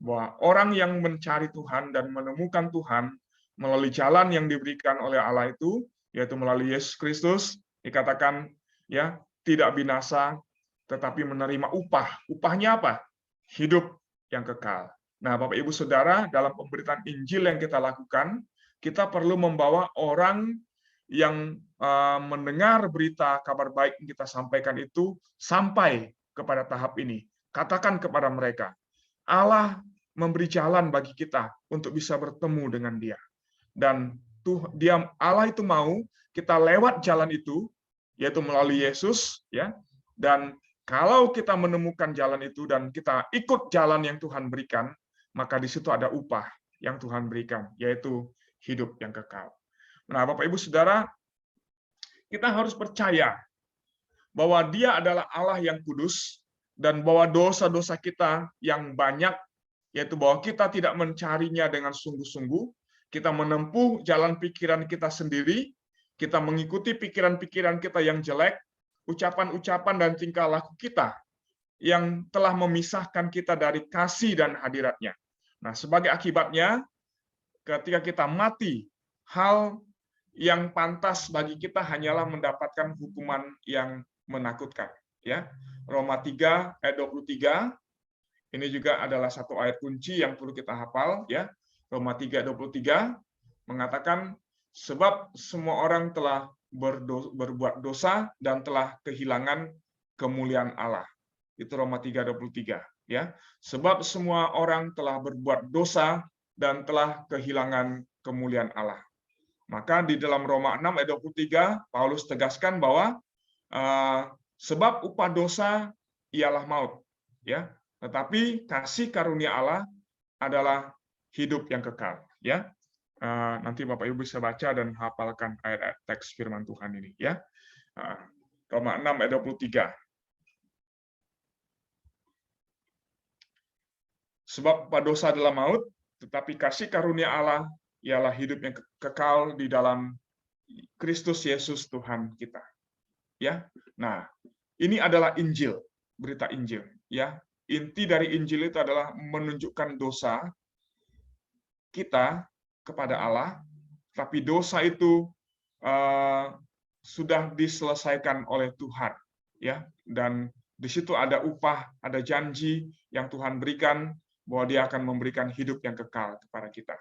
Bahwa orang yang mencari Tuhan dan menemukan Tuhan melalui jalan yang diberikan oleh Allah itu, yaitu melalui Yesus Kristus, dikatakan, ya, tidak binasa, tetapi menerima upah. Upahnya apa? Hidup yang kekal. Nah, Bapak, Ibu, Saudara, dalam pemberitaan Injil yang kita lakukan, kita perlu membawa orang yang mendengar berita kabar baik yang kita sampaikan itu sampai kepada tahap ini. Katakan kepada mereka, Allah memberi jalan bagi kita untuk bisa bertemu dengan Dia. Dan Allah itu mau kita lewat jalan itu, yaitu melalui Yesus, ya. Dan kalau kita menemukan jalan itu dan kita ikut jalan yang Tuhan berikan, maka di situ ada upah yang Tuhan berikan, yaitu hidup yang kekal. Nah, Bapak, Ibu, Saudara, kita harus percaya bahwa Dia adalah Allah yang kudus, dan bahwa dosa-dosa kita yang banyak, yaitu bahwa kita tidak mencarinya dengan sungguh-sungguh, kita menempuh jalan pikiran kita sendiri, kita mengikuti pikiran-pikiran kita yang jelek, ucapan-ucapan dan tingkah laku kita yang telah memisahkan kita dari kasih dan hadirat-Nya. Nah, sebagai akibatnya, ketika kita mati, hal yang pantas bagi kita hanyalah mendapatkan hukuman yang menakutkan. Ya, Roma 3 ayat 23, ini juga adalah satu ayat kunci yang perlu kita hafal. Ya, Roma 3 ayat 23 mengatakan, sebab semua orang telah berbuat dosa dan telah kehilangan kemuliaan Allah. Itu Roma 3:23, ya. Sebab semua orang telah berbuat dosa dan telah kehilangan kemuliaan Allah. Maka di dalam Roma 6 ayat 23 Paulus tegaskan bahwa sebab upah dosa ialah maut, ya. Tetapi kasih karunia Allah adalah hidup yang kekal, ya. Nanti Bapak Ibu bisa baca dan hafalkan ayat-ayat teks firman Tuhan ini, ya. Roma 6 ayat 23. Sebab upah dosa adalah maut, tetapi kasih karunia Allah ialah hidup yang kekal di dalam Kristus Yesus Tuhan kita. Ya. Nah, ini adalah Injil, berita Injil, ya. Inti dari Injil itu adalah menunjukkan dosa kita kepada Allah, tapi dosa itu sudah diselesaikan oleh Tuhan, ya. Dan di situ ada upah, ada janji yang Tuhan berikan bahwa Dia akan memberikan hidup yang kekal kepada kita.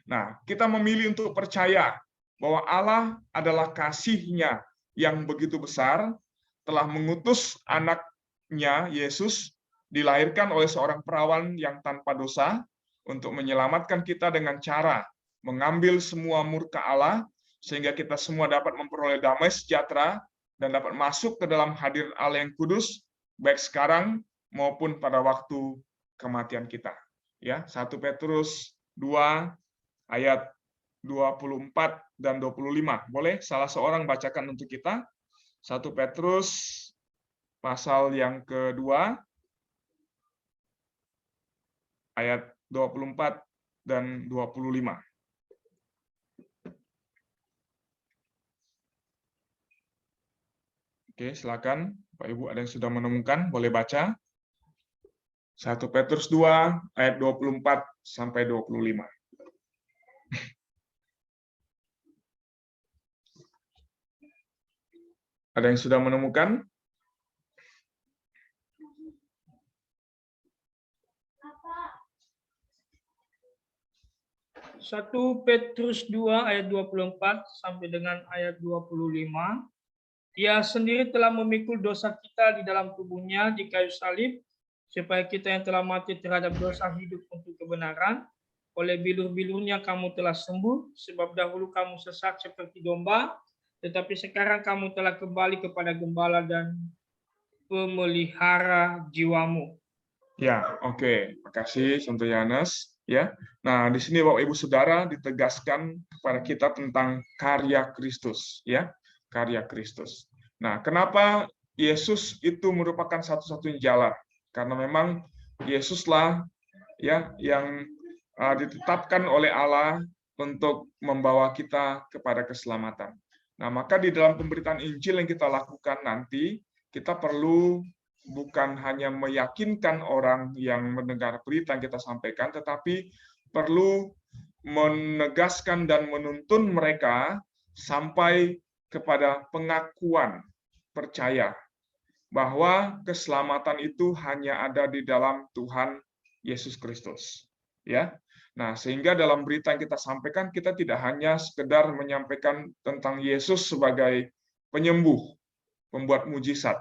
Nah, kita memilih untuk percaya bahwa Allah adalah kasih-Nya yang begitu besar, telah mengutus anak-Nya Yesus dilahirkan oleh seorang perawan yang tanpa dosa untuk menyelamatkan kita dengan cara mengambil semua murka Allah, sehingga kita semua dapat memperoleh damai sejahtera dan dapat masuk ke dalam hadirat Allah yang kudus, baik sekarang maupun pada waktu kematian kita. Ya, 1 Petrus 2 ayat 24 dan 25. Boleh salah seorang bacakan untuk kita? 1 Petrus pasal yang kedua ayat 24 dan 25. Oke, silakan Pak Ibu, ada yang sudah menemukan, boleh baca. 1 Petrus 2 ayat 24 sampai 25. Ada yang sudah menemukan? Satu Petrus 2 ayat 24 sampai dengan ayat 25. Dia sendiri telah memikul dosa kita di dalam tubuhnya di kayu salib, supaya kita yang telah mati terhadap dosa hidup untuk kebenaran. Oleh bilur-bilurnya kamu telah sembuh, sebab dahulu kamu sesat seperti domba, tetapi sekarang kamu telah kembali kepada gembala dan pemelihara jiwamu. Ya, oke. Makasih, Santo Yohanes. Ya, nah di sini Bapak Ibu Saudara ditegaskan kepada kita tentang karya Kristus, ya, karya Kristus. Nah, kenapa Yesus itu merupakan satu-satunya jalan? Karena memang Yesuslah, ya, yang ditetapkan oleh Allah untuk membawa kita kepada keselamatan. Nah, maka di dalam pemberitaan Injil yang kita lakukan nanti, kita perlu bukan hanya meyakinkan orang yang mendengar berita yang kita sampaikan, tetapi perlu menegaskan dan menuntun mereka sampai kepada pengakuan percaya bahwa keselamatan itu hanya ada di dalam Tuhan Yesus Kristus. Ya. Nah, sehingga dalam berita yang kita sampaikan, kita tidak hanya sekedar menyampaikan tentang Yesus sebagai penyembuh, pembuat mujizat,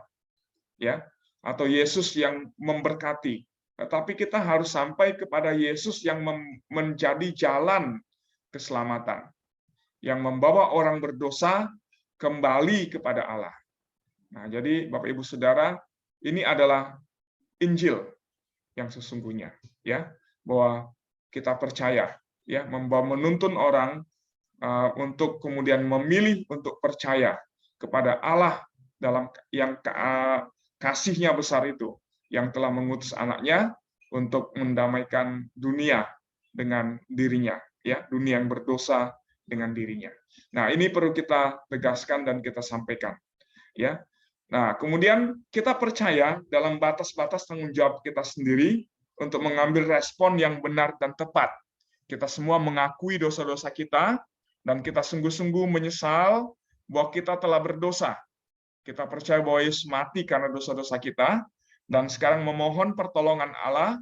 ya, atau Yesus yang memberkati, tetapi kita harus sampai kepada Yesus yang menjadi jalan keselamatan, yang membawa orang berdosa kembali kepada Allah. Nah, jadi Bapak Ibu Saudara, ini adalah Injil yang sesungguhnya, ya, bahwa kita percaya, ya, menuntun orang untuk kemudian memilih untuk percaya kepada Allah dalam yang kasihnya besar itu, yang telah mengutus anaknya untuk mendamaikan dunia dengan dirinya, ya, dunia yang berdosa dengan dirinya. Nah, ini perlu kita tegaskan dan kita sampaikan, ya. Nah, kemudian kita percaya dalam batas-batas tanggung jawab kita sendiri untuk mengambil respon yang benar dan tepat. Kita semua mengakui dosa-dosa kita dan kita sungguh-sungguh menyesal bahwa kita telah berdosa. Kita percaya bahwa Yesus mati karena dosa-dosa kita dan sekarang memohon pertolongan Allah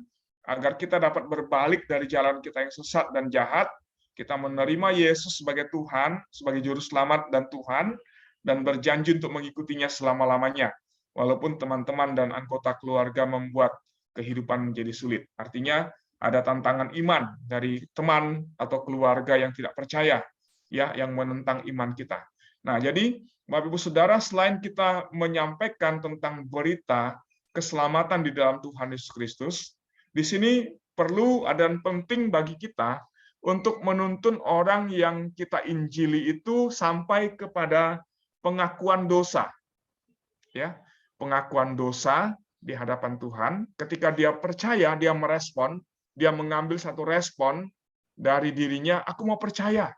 agar kita dapat berbalik dari jalan kita yang sesat dan jahat. Kita menerima Yesus sebagai Tuhan, sebagai Juru Selamat dan Tuhan, dan berjanji untuk mengikutinya selama-lamanya, walaupun teman-teman dan anggota keluarga membuat kehidupan menjadi sulit. Artinya ada tantangan iman dari teman atau keluarga yang tidak percaya, ya, yang menentang iman kita. Nah, jadi Bapak Ibu Saudara, selain kita menyampaikan tentang berita keselamatan di dalam Tuhan Yesus Kristus, di sini perlu dan penting bagi kita untuk menuntun orang yang kita injili itu sampai kepada pengakuan dosa, ya, pengakuan dosa di hadapan Tuhan. Ketika dia percaya, dia merespon, dia mengambil satu respon dari dirinya, aku mau percaya.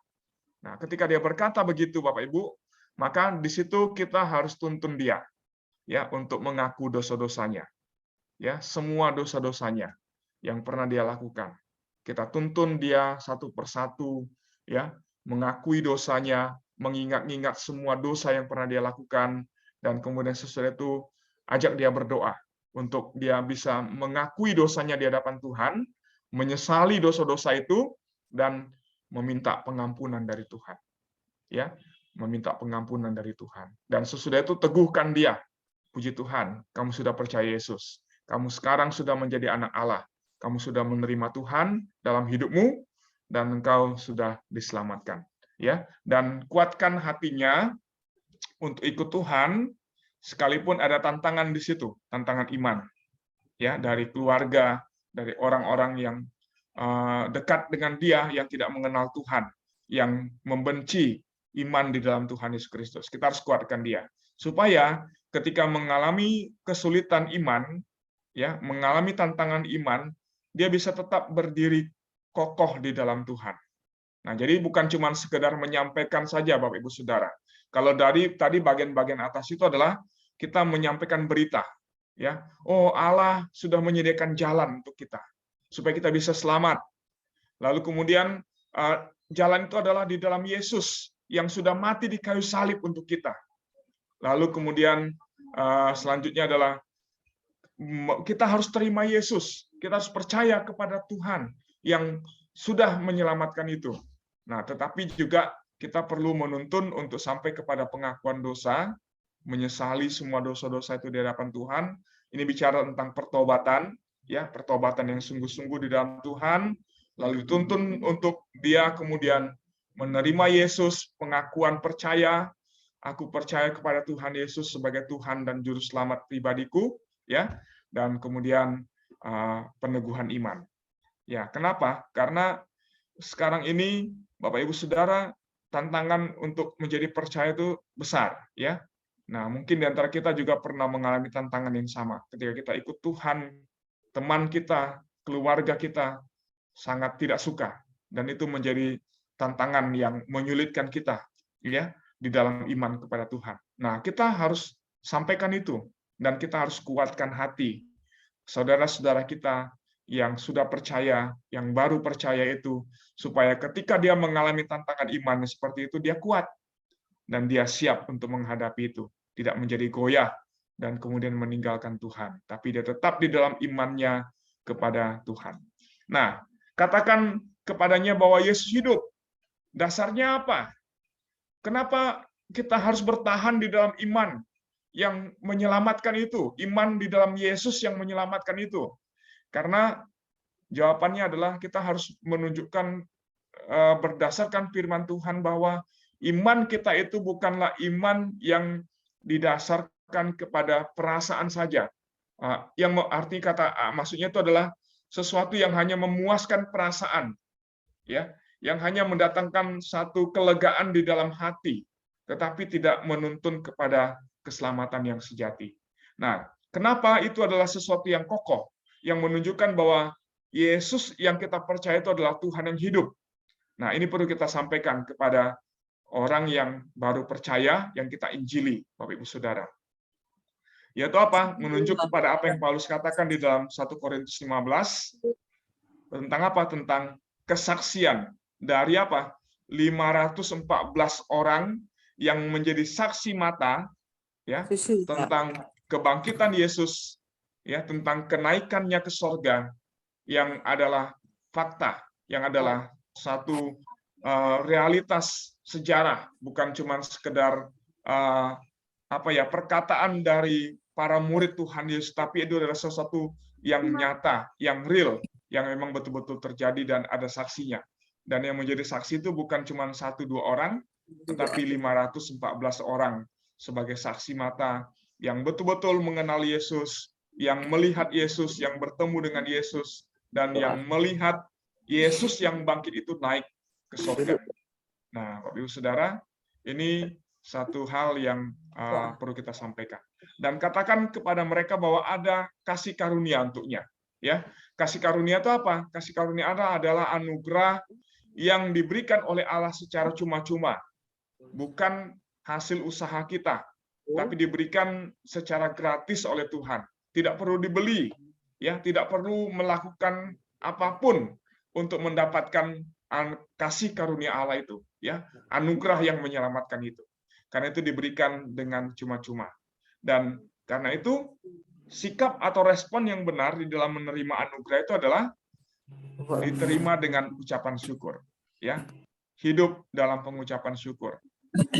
Nah, ketika dia berkata begitu, Bapak Ibu, maka di situ kita harus tuntun dia, ya, untuk mengaku dosa-dosanya, ya, semua dosa-dosanya yang pernah dia lakukan. Kita tuntun dia satu persatu, ya, mengakui dosanya, mengingat-ingat semua dosa yang pernah dia lakukan, dan kemudian sesudah itu ajak dia berdoa untuk dia bisa mengakui dosanya di hadapan Tuhan, menyesali dosa-dosa itu, dan meminta pengampunan dari Tuhan. Ya, meminta pengampunan dari Tuhan. Dan sesudah itu teguhkan dia. Puji Tuhan, kamu sudah percaya Yesus. Kamu sekarang sudah menjadi anak Allah. Kamu sudah menerima Tuhan dalam hidupmu, dan engkau sudah diselamatkan. Ya, dan kuatkan hatinya untuk ikut Tuhan, sekalipun ada tantangan di situ, tantangan iman, ya, dari keluarga, dari orang-orang yang dekat dengan dia yang tidak mengenal Tuhan, yang membenci iman di dalam Tuhan Yesus Kristus. Kita harus kuatkan dia supaya ketika mengalami kesulitan iman, ya, mengalami tantangan iman, dia bisa tetap berdiri kokoh di dalam Tuhan. Nah, jadi bukan cuma sekedar menyampaikan saja, Bapak Ibu Saudara. Kalau dari tadi bagian-bagian atas itu adalah kita menyampaikan berita, ya. Oh, Allah sudah menyediakan jalan untuk kita supaya kita bisa selamat. Lalu kemudian jalan itu adalah di dalam Yesus yang sudah mati di kayu salib untuk kita. Lalu kemudian selanjutnya adalah kita harus terima Yesus. Kita harus percaya kepada Tuhan yang sudah menyelamatkan itu. Nah, tetapi juga kita perlu menuntun untuk sampai kepada pengakuan dosa, menyesali semua dosa-dosa itu di hadapan Tuhan. Ini bicara tentang pertobatan, ya, pertobatan yang sungguh-sungguh di dalam Tuhan, lalu dituntun untuk dia kemudian menerima Yesus, pengakuan percaya, aku percaya kepada Tuhan Yesus sebagai Tuhan dan Juru Selamat pribadiku, ya, dan kemudian peneguhan iman. Ya, kenapa? Karena sekarang ini Bapak Ibu Saudara, tantangan untuk menjadi percaya itu besar, ya. Nah, mungkin di antara kita juga pernah mengalami tantangan yang sama. Ketika kita ikut Tuhan, teman kita, keluarga kita sangat tidak suka, dan itu menjadi tantangan yang menyulitkan kita, ya, di dalam iman kepada Tuhan. Nah, kita harus sampaikan itu, dan kita harus kuatkan hati saudara-saudara kita yang sudah percaya, yang baru percaya itu, supaya ketika dia mengalami tantangan iman seperti itu, dia kuat, dan dia siap untuk menghadapi itu, tidak menjadi goyah, dan kemudian meninggalkan Tuhan, tapi dia tetap di dalam imannya kepada Tuhan. Nah, katakan kepadanya bahwa Yesus hidup. Dasarnya apa? Kenapa kita harus bertahan di dalam iman yang menyelamatkan itu? Iman di dalam Yesus yang menyelamatkan itu. Karena jawabannya adalah kita harus menunjukkan berdasarkan firman Tuhan bahwa iman kita itu bukanlah iman yang didasarkan kepada perasaan saja. Yang arti kata maksudnya itu adalah sesuatu yang hanya memuaskan perasaan, ya, yang hanya mendatangkan satu kelegaan di dalam hati, tetapi tidak menuntun kepada keselamatan yang sejati. Nah, kenapa itu adalah sesuatu yang kokoh, yang menunjukkan bahwa Yesus yang kita percaya itu adalah Tuhan yang hidup. Nah, ini perlu kita sampaikan kepada orang yang baru percaya, yang kita injili, Bapak Ibu Saudara. Yaitu apa? Menunjuk kepada apa yang Paulus katakan di dalam 1 Korintus 15, tentang apa? Tentang kesaksian dari apa? 514 orang yang menjadi saksi mata ya tentang kebangkitan Yesus, ya tentang kenaikannya ke sorga, yang adalah fakta, yang adalah satu realitas sejarah, bukan cuma sekedar perkataan dari para murid Tuhan Yesus, tapi itu adalah sesuatu yang nyata, yang real, yang memang betul-betul terjadi dan ada saksinya. Dan yang menjadi saksi itu bukan cuma 1-2 orang, tetapi 514 orang sebagai saksi mata yang betul-betul mengenal Yesus, yang melihat Yesus, yang bertemu dengan Yesus, dan yang melihat Yesus yang bangkit itu naik ke surga. Nah, Bapak Ibu Saudara, ini satu hal yang perlu kita sampaikan. Dan katakan kepada mereka bahwa ada kasih karunia untuknya. Ya, kasih karunia itu apa? Kasih karunia adalah anugerah yang diberikan oleh Allah secara cuma-cuma, bukan hasil usaha kita, tapi diberikan secara gratis oleh Tuhan. Tidak perlu dibeli, ya, tidak perlu melakukan apapun untuk mendapatkan kasih karunia Allah itu, ya, anugerah yang menyelamatkan itu. Karena itu diberikan dengan cuma-cuma. Dan karena itu sikap atau respon yang benar di dalam menerima anugerah itu adalah diterima dengan ucapan syukur, ya. Hidup dalam pengucapan syukur.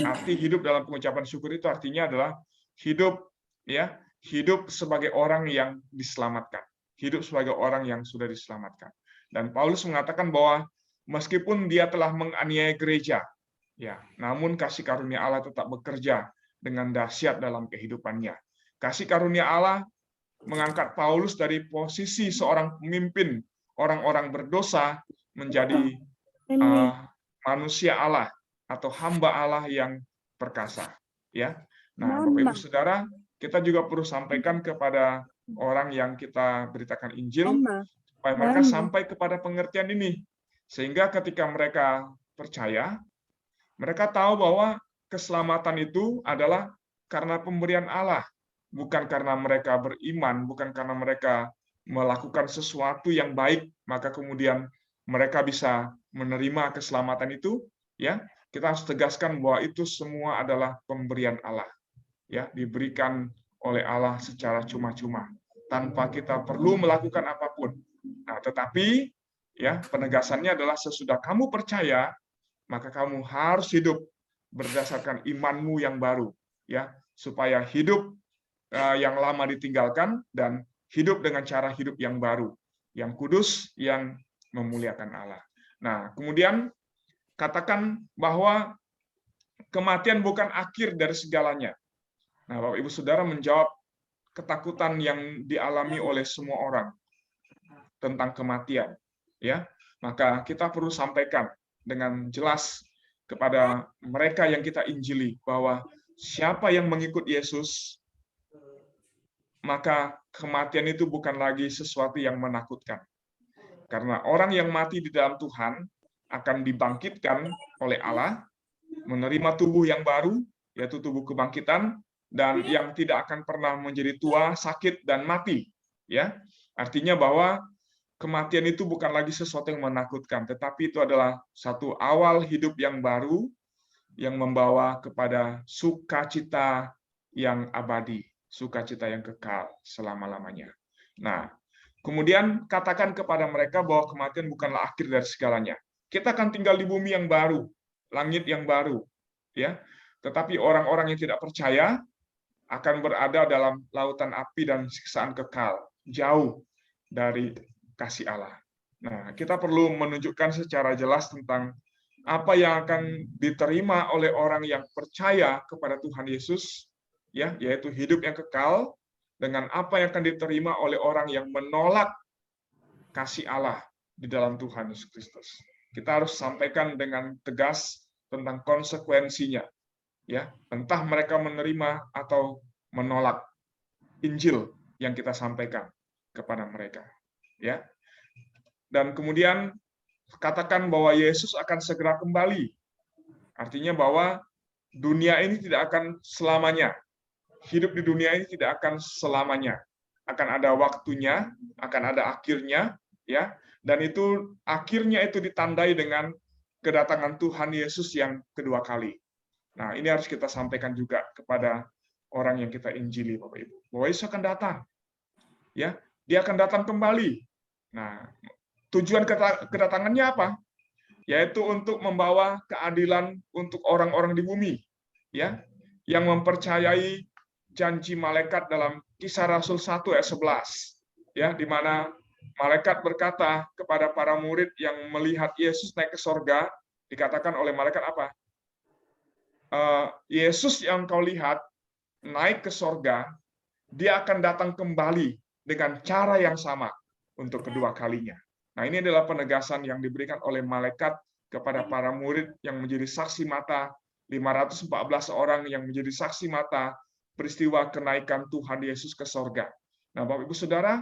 Arti hidup dalam pengucapan syukur itu artinya adalah hidup, ya, hidup sebagai orang yang diselamatkan, hidup sebagai orang yang sudah diselamatkan. Dan Paulus mengatakan bahwa meskipun dia telah menganiaya gereja, ya, namun kasih karunia Allah tetap bekerja dengan dahsyat dalam kehidupannya. Kasih karunia Allah mengangkat Paulus dari posisi seorang pemimpin orang-orang berdosa menjadi manusia Allah atau hamba Allah yang perkasa, ya. Nah, Bapak Ibu Saudara, kita juga perlu sampaikan kepada orang yang kita beritakan Injil supaya mereka sampai kepada pengertian ini, sehingga ketika mereka percaya, mereka tahu bahwa keselamatan itu adalah karena pemberian Allah, bukan karena mereka beriman, bukan karena mereka melakukan sesuatu yang baik, maka kemudian mereka bisa menerima keselamatan itu, ya. Kita harus tegaskan bahwa itu semua adalah pemberian Allah, ya, diberikan oleh Allah secara cuma-cuma, tanpa kita perlu melakukan apapun. Nah, tetapi ya, penegasannya adalah sesudah kamu percaya, maka kamu harus hidup berdasarkan imanmu yang baru, ya, supaya hidup yang lama ditinggalkan dan hidup dengan cara hidup yang baru, yang kudus, yang memuliakan Allah. Nah, kemudian katakan bahwa kematian bukan akhir dari segalanya. Nah, Bapak Ibu Saudara menjawab ketakutan yang dialami oleh semua orang tentang kematian, ya. Maka kita perlu sampaikan dengan jelas kepada mereka yang kita injili bahwa siapa yang mengikut Yesus, maka kematian itu bukan lagi sesuatu yang menakutkan. Karena orang yang mati di dalam Tuhan akan dibangkitkan oleh Allah, menerima tubuh yang baru, yaitu tubuh kebangkitan, dan yang tidak akan pernah menjadi tua, sakit, dan mati. Ya, artinya bahwa kematian itu bukan lagi sesuatu yang menakutkan, tetapi itu adalah satu awal hidup yang baru yang membawa kepada sukacita yang abadi, sukacita yang kekal selama-lamanya. Nah, kemudian katakan kepada mereka bahwa kematian bukanlah akhir dari segalanya. Kita akan tinggal di bumi yang baru, langit yang baru, ya. Tetapi orang-orang yang tidak percaya akan berada dalam lautan api dan siksaan kekal, jauh dari kasih Allah. Nah, kita perlu menunjukkan secara jelas tentang apa yang akan diterima oleh orang yang percaya kepada Tuhan Yesus, ya, yaitu hidup yang kekal, dengan apa yang akan diterima oleh orang yang menolak kasih Allah di dalam Tuhan Yesus Kristus. Kita harus sampaikan dengan tegas tentang konsekuensinya. Ya, entah mereka menerima atau menolak Injil yang kita sampaikan kepada mereka. Ya. Dan kemudian katakan bahwa Yesus akan segera kembali. Artinya bahwa dunia ini tidak akan selamanya. Hidup di dunia ini tidak akan selamanya. Akan ada waktunya, akan ada akhirnya, ya. Dan itu akhirnya itu ditandai dengan kedatangan Tuhan Yesus yang kedua kali. Nah, ini harus kita sampaikan juga kepada orang yang kita injili, Bapak Ibu. Bahwa Yesus akan datang. Ya, dia akan datang kembali. Nah, tujuan kedatangannya apa? Yaitu untuk membawa keadilan untuk orang-orang di bumi, ya, yang mempercayai janji malaikat dalam Kisah Rasul 1 ayat 11, ya, di mana malaikat berkata kepada para murid yang melihat Yesus naik ke sorga, dikatakan oleh malaikat apa? Yesus yang kau lihat naik ke sorga, dia akan datang kembali dengan cara yang sama untuk kedua kalinya. Nah, ini adalah penegasan yang diberikan oleh malaikat kepada para murid yang menjadi saksi mata, 514 orang yang menjadi saksi mata peristiwa kenaikan Tuhan Yesus ke sorga. Nah, Bapak Ibu Saudara,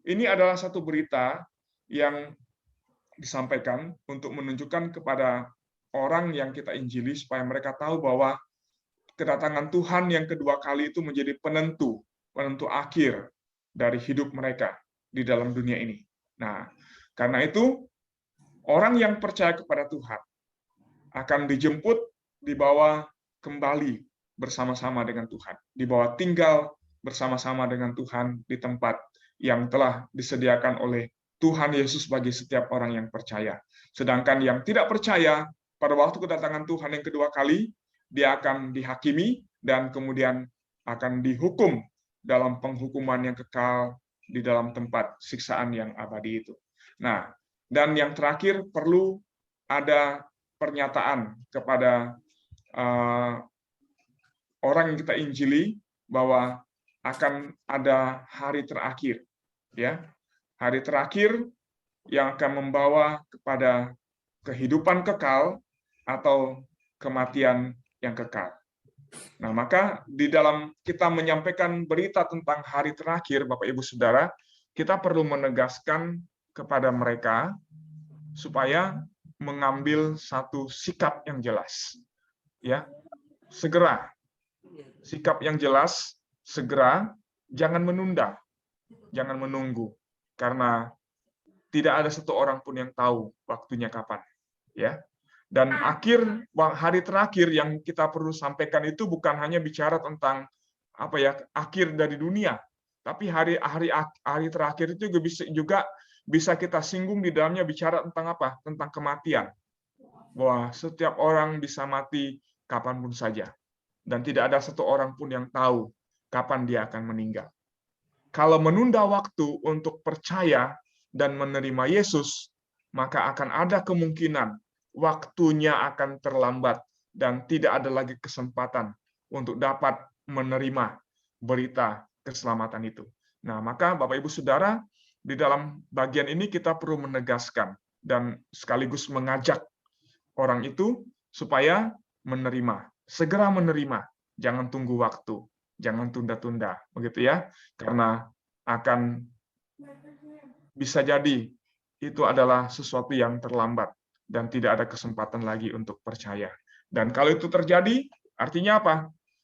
ini adalah satu berita yang disampaikan untuk menunjukkan kepada orang yang kita injili supaya mereka tahu bahwa kedatangan Tuhan yang kedua kali itu menjadi penentu akhir dari hidup mereka di dalam dunia ini. Nah, karena itu orang yang percaya kepada Tuhan akan dijemput, dibawa kembali bersama-sama dengan Tuhan, dibawa tinggal bersama-sama dengan Tuhan di tempat yang telah disediakan oleh Tuhan Yesus bagi setiap orang yang percaya. Sedangkan yang tidak percaya, pada waktu kedatangan Tuhan yang kedua kali, dia akan dihakimi dan kemudian akan dihukum dalam penghukuman yang kekal di dalam tempat siksaan yang abadi itu. Nah, dan yang terakhir perlu ada pernyataan kepada orang yang kita injili bahwa akan ada hari terakhir, ya, hari terakhir yang akan membawa kepada kehidupan kekal atau kematian yang kekal. Nah, maka di dalam kita menyampaikan berita tentang hari terakhir, Bapak Ibu Saudara, kita perlu menegaskan kepada mereka supaya mengambil satu sikap yang jelas. Ya, segera. Sikap yang jelas, segera, jangan menunda, jangan menunggu, karena tidak ada satu orang pun yang tahu waktunya kapan. Ya. Dan hari terakhir yang kita perlu sampaikan itu bukan hanya bicara tentang akhir dari dunia, tapi hari terakhir itu juga bisa kita singgung di dalamnya bicara tentang apa? Tentang kematian. Bahwa setiap orang bisa mati kapanpun saja. Dan tidak ada satu orang pun yang tahu kapan dia akan meninggal. Kalau menunda waktu untuk percaya dan menerima Yesus, maka akan ada kemungkinan waktunya akan terlambat dan tidak ada lagi kesempatan untuk dapat menerima berita keselamatan itu. Nah, maka Bapak Ibu Saudara, di dalam bagian ini kita perlu menegaskan dan sekaligus mengajak orang itu supaya menerima, segera menerima, jangan tunggu waktu, jangan tunda-tunda, begitu ya, karena akan bisa jadi itu adalah sesuatu yang terlambat dan tidak ada kesempatan lagi untuk percaya. Dan kalau itu terjadi, artinya apa?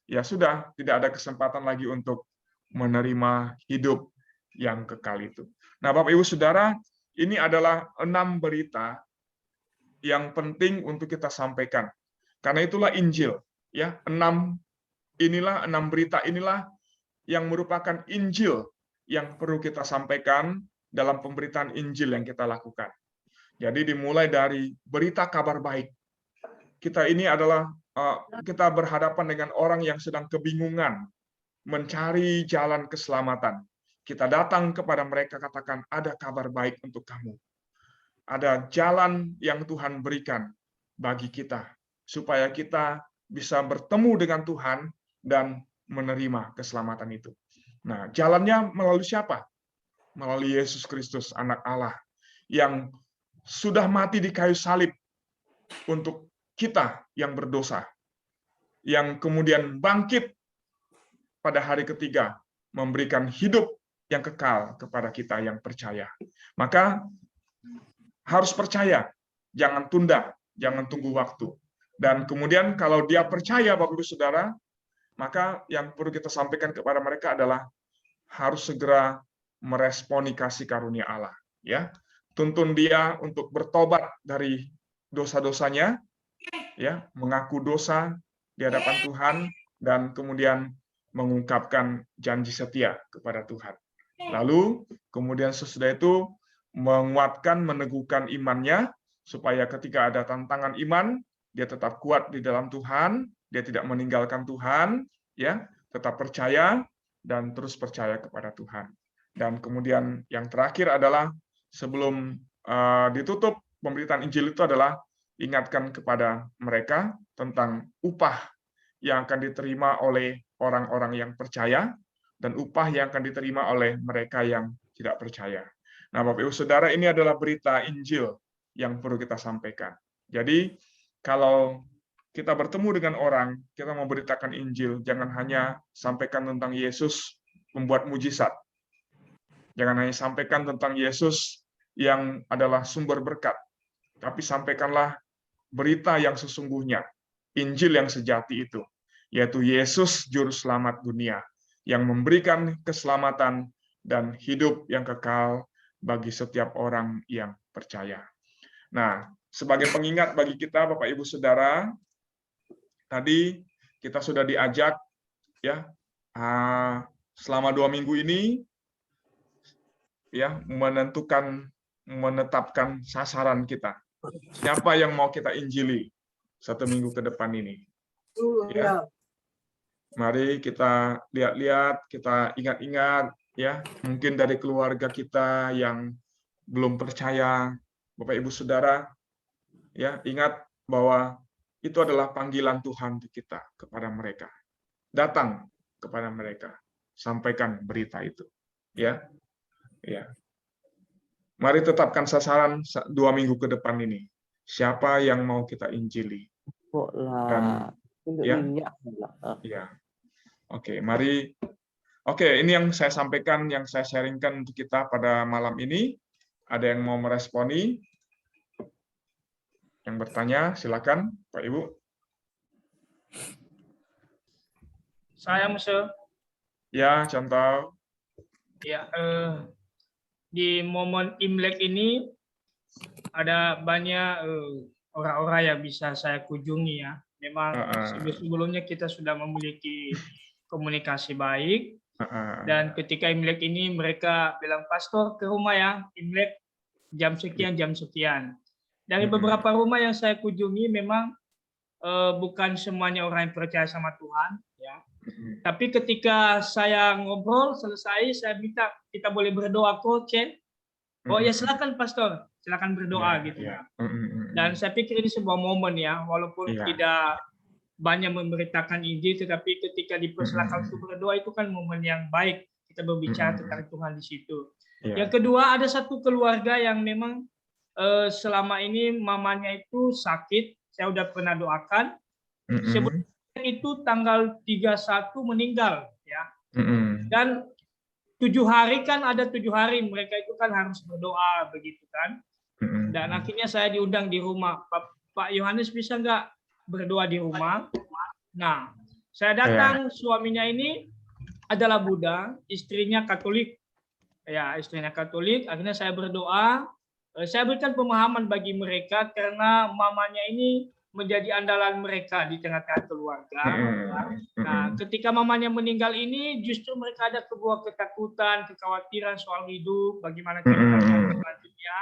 Ya sudah, tidak ada kesempatan lagi untuk menerima hidup yang kekal itu. Nah, Bapak Ibu Saudara, ini adalah 6 berita yang penting untuk kita sampaikan. Karena itulah Injil, ya, 6 berita inilah yang merupakan Injil yang perlu kita sampaikan dalam pemberitaan Injil yang kita lakukan. Jadi dimulai dari berita kabar baik. Kita ini adalah kita berhadapan dengan orang yang sedang kebingungan mencari jalan keselamatan. Kita datang kepada mereka katakan ada kabar baik untuk kamu. Ada jalan yang Tuhan berikan bagi kita supaya kita bisa bertemu dengan Tuhan dan menerima keselamatan itu. Nah, jalannya melalui siapa? Melalui Yesus Kristus, Anak Allah, yang sudah mati di kayu salib untuk kita yang berdosa. yang kemudian bangkit pada hari ketiga, memberikan hidup yang kekal kepada kita yang percaya. Maka harus percaya, jangan tunda, jangan tunggu waktu. Dan kemudian kalau dia percaya, Bapak Ibu Saudara, maka yang perlu kita sampaikan kepada mereka adalah harus segera meresponi kasih karunia Allah. Ya, tuntun dia untuk bertobat dari dosa-dosanya, ya, mengaku dosa di hadapan Tuhan, dan kemudian mengungkapkan janji setia kepada Tuhan. Lalu kemudian sesudah itu menguatkan, meneguhkan imannya supaya ketika ada tantangan iman dia tetap kuat di dalam Tuhan, dia tidak meninggalkan Tuhan, ya, tetap percaya dan terus percaya kepada Tuhan. Dan kemudian yang terakhir adalah sebelum ditutup pemberitaan Injil itu adalah ingatkan kepada mereka tentang upah yang akan diterima oleh orang-orang yang percaya dan upah yang akan diterima oleh mereka yang tidak percaya. Nah, Bapak Ibu Saudara, ini adalah berita Injil yang perlu kita sampaikan. Jadi, kalau kita bertemu dengan orang, kita memberitakan Injil, jangan hanya sampaikan tentang Yesus membuat mujizat. Jangan hanya sampaikan tentang Yesus yang adalah sumber berkat, tapi sampaikanlah berita yang sesungguhnya, Injil yang sejati itu, yaitu Yesus Juru Selamat dunia, yang memberikan keselamatan dan hidup yang kekal bagi setiap orang yang percaya. Nah, sebagai pengingat bagi kita, Bapak Ibu Saudara, tadi kita sudah diajak, ya, selama 2 minggu ini, ya, menetapkan sasaran kita. Siapa yang mau kita injili 1 minggu ke depan ini? Ya. Mari kita lihat-lihat, kita ingat-ingat, ya, mungkin dari keluarga kita yang belum percaya, Bapak Ibu Saudara, ya, ingat bahwa itu adalah panggilan Tuhan untuk kita kepada mereka. Datang kepada mereka, sampaikan berita itu, ya. Ya. Mari tetapkan sasaran 2 minggu ke depan ini. Siapa yang mau kita injili? Dan ya. Ya. Oke, mari. Oke, ini yang saya sampaikan, yang saya sharingkan untuk kita pada malam ini. Ada yang mau meresponi? Yang bertanya, silakan, Pak Ibu. Saya Mese. Ya, contoh. Ya, di momen Imlek ini ada banyak orang-orang yang bisa saya kunjungi, ya. Memang sebelumnya kita sudah memiliki komunikasi baik, dan ketika Imlek ini mereka bilang, "Pastor, ke rumah ya, Imlek jam sekian, jam sekian." Dari beberapa rumah yang saya kunjungi memang bukan semuanya orang yang percaya sama Tuhan, ya. Tapi ketika saya ngobrol selesai, saya minta kita boleh berdoa kok, Chen. Oh ya, silakan Pastor, silakan berdoa gitu. Dan saya pikir ini sebuah momen, ya, walaupun tidak banyak memberitakan Injil, tetapi ketika dipersilakan untuk berdoa itu kan momen yang baik, kita berbicara tentang Tuhan di situ. Yang kedua, ada satu keluarga yang memang selama ini mamanya itu sakit, saya udah pernah doakan. Sebelum itu tanggal 31 meninggal, ya. Dan 7 hari kan ada 7 hari mereka itu kan harus berdoa begitu kan. Dan akhirnya saya diundang di rumah. Pak Yohanes bisa nggak berdoa di rumah? Nah, saya datang, suaminya ini adalah Buddha, istrinya Katolik. Ya, istrinya Katolik. Akhirnya saya berdoa. Saya berikan pemahaman bagi mereka karena mamanya ini menjadi andalan mereka di tengah-tengah keluarga. Nah, ketika mamanya meninggal ini, justru mereka ada sebuah ketakutan, kekhawatiran soal hidup, bagaimana kehidupan selanjutnya,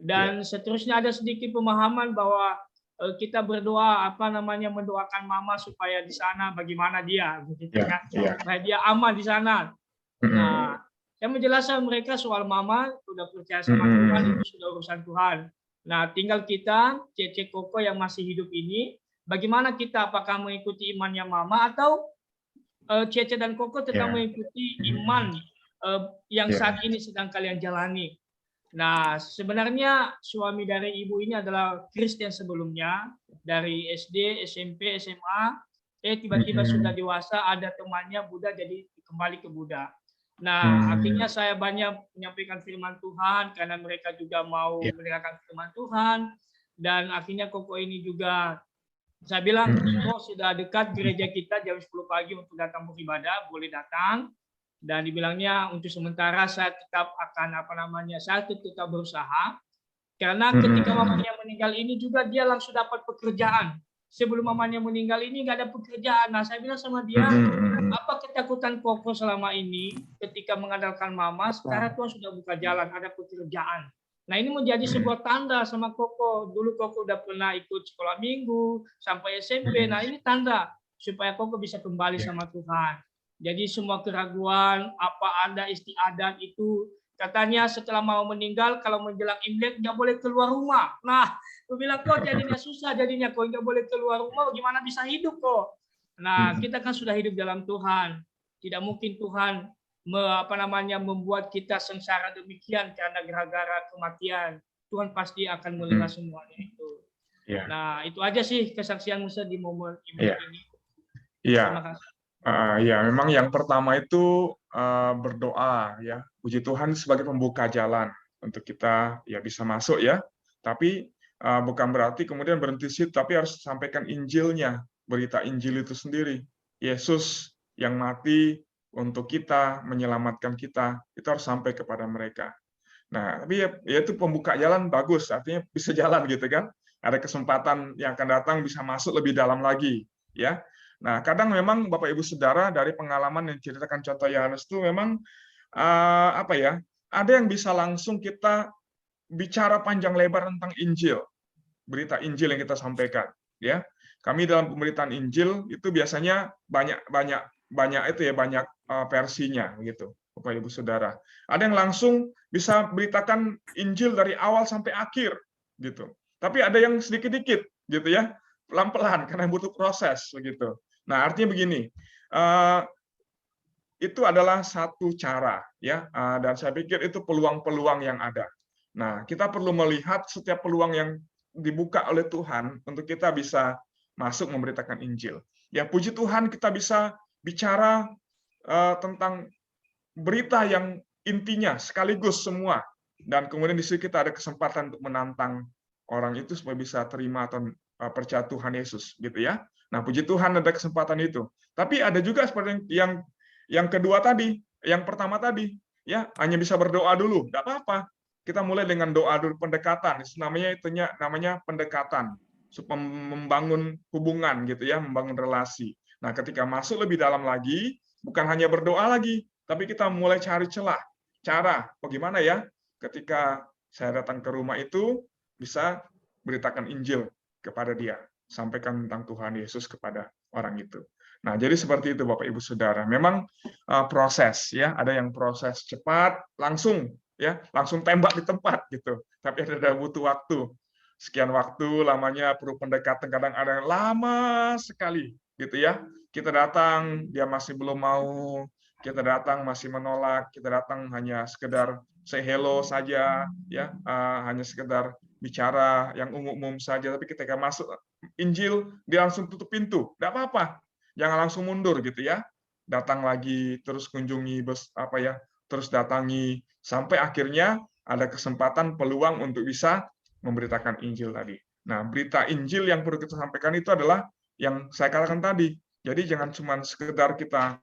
dan seterusnya ada sedikit pemahaman bahwa kita berdoa mendoakan mama supaya di sana bagaimana dia, begitu ya, supaya dia aman di sana. Nah, saya menjelaskan mereka soal mama sudah percaya sama Tuhan, itu sudah urusan Tuhan. Nah, tinggal kita, Cece Koko yang masih hidup ini, bagaimana kita, apakah mengikuti imannya mama atau Cece dan Koko tetap mengikuti iman yang saat ini sedang kalian jalani. Nah, sebenarnya suami dari ibu ini adalah Kristen sebelumnya, dari SD, SMP, SMA, tiba-tiba sudah dewasa, ada temannya Buddha, jadi kembali ke Buddha. Nah, akhirnya saya banyak menyampaikan firman Tuhan karena mereka juga mau mendengarkan firman Tuhan. Dan akhirnya Koko ini juga, saya bilang, kok sudah dekat gereja kita jam 10 pagi untuk datang beribadah, boleh datang. Dan dibilangnya untuk sementara saya tetap akan saya tetap berusaha. Karena ketika mamanya meninggal ini juga dia langsung dapat pekerjaan. Sebelum mamanya meninggal ini nggak ada pekerjaan. Nah, saya bilang sama dia, apa ketakutan Koko selama ini ketika mengandalkan mama, sekarang Tuhan sudah buka jalan, ada pekerjaan. Nah, ini menjadi sebuah tanda sama Koko. Dulu Koko udah pernah ikut sekolah minggu sampai SMP. Nah, ini tanda supaya Koko bisa kembali sama Tuhan. Jadi semua keraguan, apa ada istiadat itu, katanya setelah mau meninggal, kalau menjelang Imlek nggak boleh keluar rumah. Nah, aku bilang, kok jadinya susah, jadinya kok nggak boleh keluar rumah, gimana bisa hidup kok? Nah, kita kan sudah hidup dalam Tuhan. Tidak mungkin Tuhan membuat kita sengsara demikian karena gara-gara kematian. Tuhan pasti akan melihat semuanya itu. Nah, itu aja sih kesaksian Musa di momen Imlek ini. Terima kasih. Ya, memang yang pertama itu berdoa, ya. Puji Tuhan sebagai pembuka jalan untuk kita ya bisa masuk, ya. Tapi bukan berarti kemudian berhenti situ, tapi harus sampaikan Injilnya, berita Injil itu sendiri. Yesus yang mati untuk kita, menyelamatkan kita, itu harus sampai kepada mereka. Nah, tapi ya itu pembuka jalan bagus, artinya bisa jalan gitu kan. Ada kesempatan yang akan datang bisa masuk lebih dalam lagi, ya. Nah, kadang memang Bapak Ibu Saudara dari pengalaman yang diceritakan contoh Yohanes itu memang ada yang bisa langsung kita bicara panjang lebar tentang Injil, berita Injil yang kita sampaikan, ya. Kami dalam pemberitaan Injil itu biasanya banyak versinya gitu, Bapak Ibu Saudara. Ada yang langsung bisa beritakan Injil dari awal sampai akhir gitu. Tapi ada yang sedikit-dikit gitu ya, pelan-pelan karena butuh proses begitu. Nah, artinya begini, itu adalah satu cara, ya, dan saya pikir itu peluang-peluang yang ada. Nah, kita perlu melihat setiap peluang yang dibuka oleh Tuhan untuk kita bisa masuk memberitakan Injil. Ya, puji Tuhan kita bisa bicara tentang berita yang intinya sekaligus semua, dan kemudian di situ kita ada kesempatan untuk menantang orang itu supaya bisa terima atau percaya Tuhan Yesus, gitu ya. Nah, puji Tuhan ada kesempatan itu. Tapi ada juga seperti yang kedua tadi, yang pertama tadi, ya hanya bisa berdoa dulu, nggak apa-apa. Kita mulai dengan doa dulu, pendekatan. Namanya pendekatan, supaya membangun hubungan gitu ya, membangun relasi. Nah, ketika masuk lebih dalam lagi, bukan hanya berdoa lagi, tapi kita mulai cari celah, cara bagaimana ya, ketika saya datang ke rumah itu bisa beritakan Injil kepada dia. Sampaikan tentang Tuhan Yesus kepada orang itu. Nah, jadi seperti itu Bapak Ibu Saudara. Memang proses ya, ada yang proses cepat, langsung ya, langsung tembak di tempat gitu. Tapi ada butuh waktu. Sekian waktu lamanya perlu pendekatan, kadang ada yang lama sekali gitu ya. Kita datang, dia masih belum mau, kita datang masih menolak, kita datang hanya sekedar say hello saja ya, hanya sekedar bicara yang umum-umum saja, tapi ketika masuk Injil dia langsung tutup pintu. Enggak apa-apa. Jangan langsung mundur gitu ya. Datang lagi, terus kunjungi, terus datangi sampai akhirnya ada kesempatan peluang untuk bisa memberitakan Injil tadi. Nah, berita Injil yang perlu kita sampaikan itu adalah yang saya katakan tadi. Jadi jangan cuma sekedar kita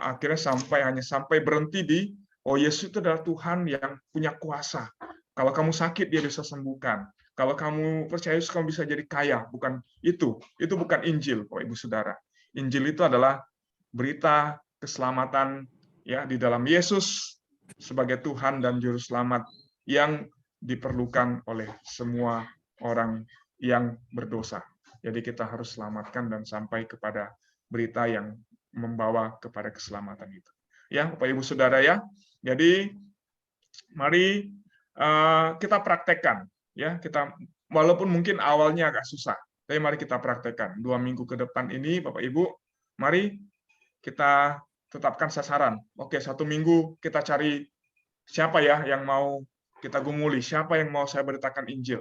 akhirnya hanya sampai berhenti di Yesus itu adalah Tuhan yang punya kuasa. Kalau kamu sakit dia bisa sembuhkan. Kalau kamu percaya Yesus kamu bisa jadi kaya. Bukan itu. Itu bukan Injil, Bapak Ibu Saudara. Injil itu adalah berita keselamatan ya di dalam Yesus sebagai Tuhan dan juru selamat yang diperlukan oleh semua orang yang berdosa. Jadi kita harus selamatkan dan sampai kepada berita yang membawa kepada keselamatan itu. Ya, Bapak Ibu Saudara ya. Jadi mari kita praktekkan ya, walaupun mungkin awalnya agak susah, tapi mari kita praktekkan 2 minggu ke depan ini Bapak Ibu, mari kita tetapkan sasaran. Oke, 1 minggu kita cari siapa ya yang mau kita gumuli, siapa yang mau saya beritakan Injil.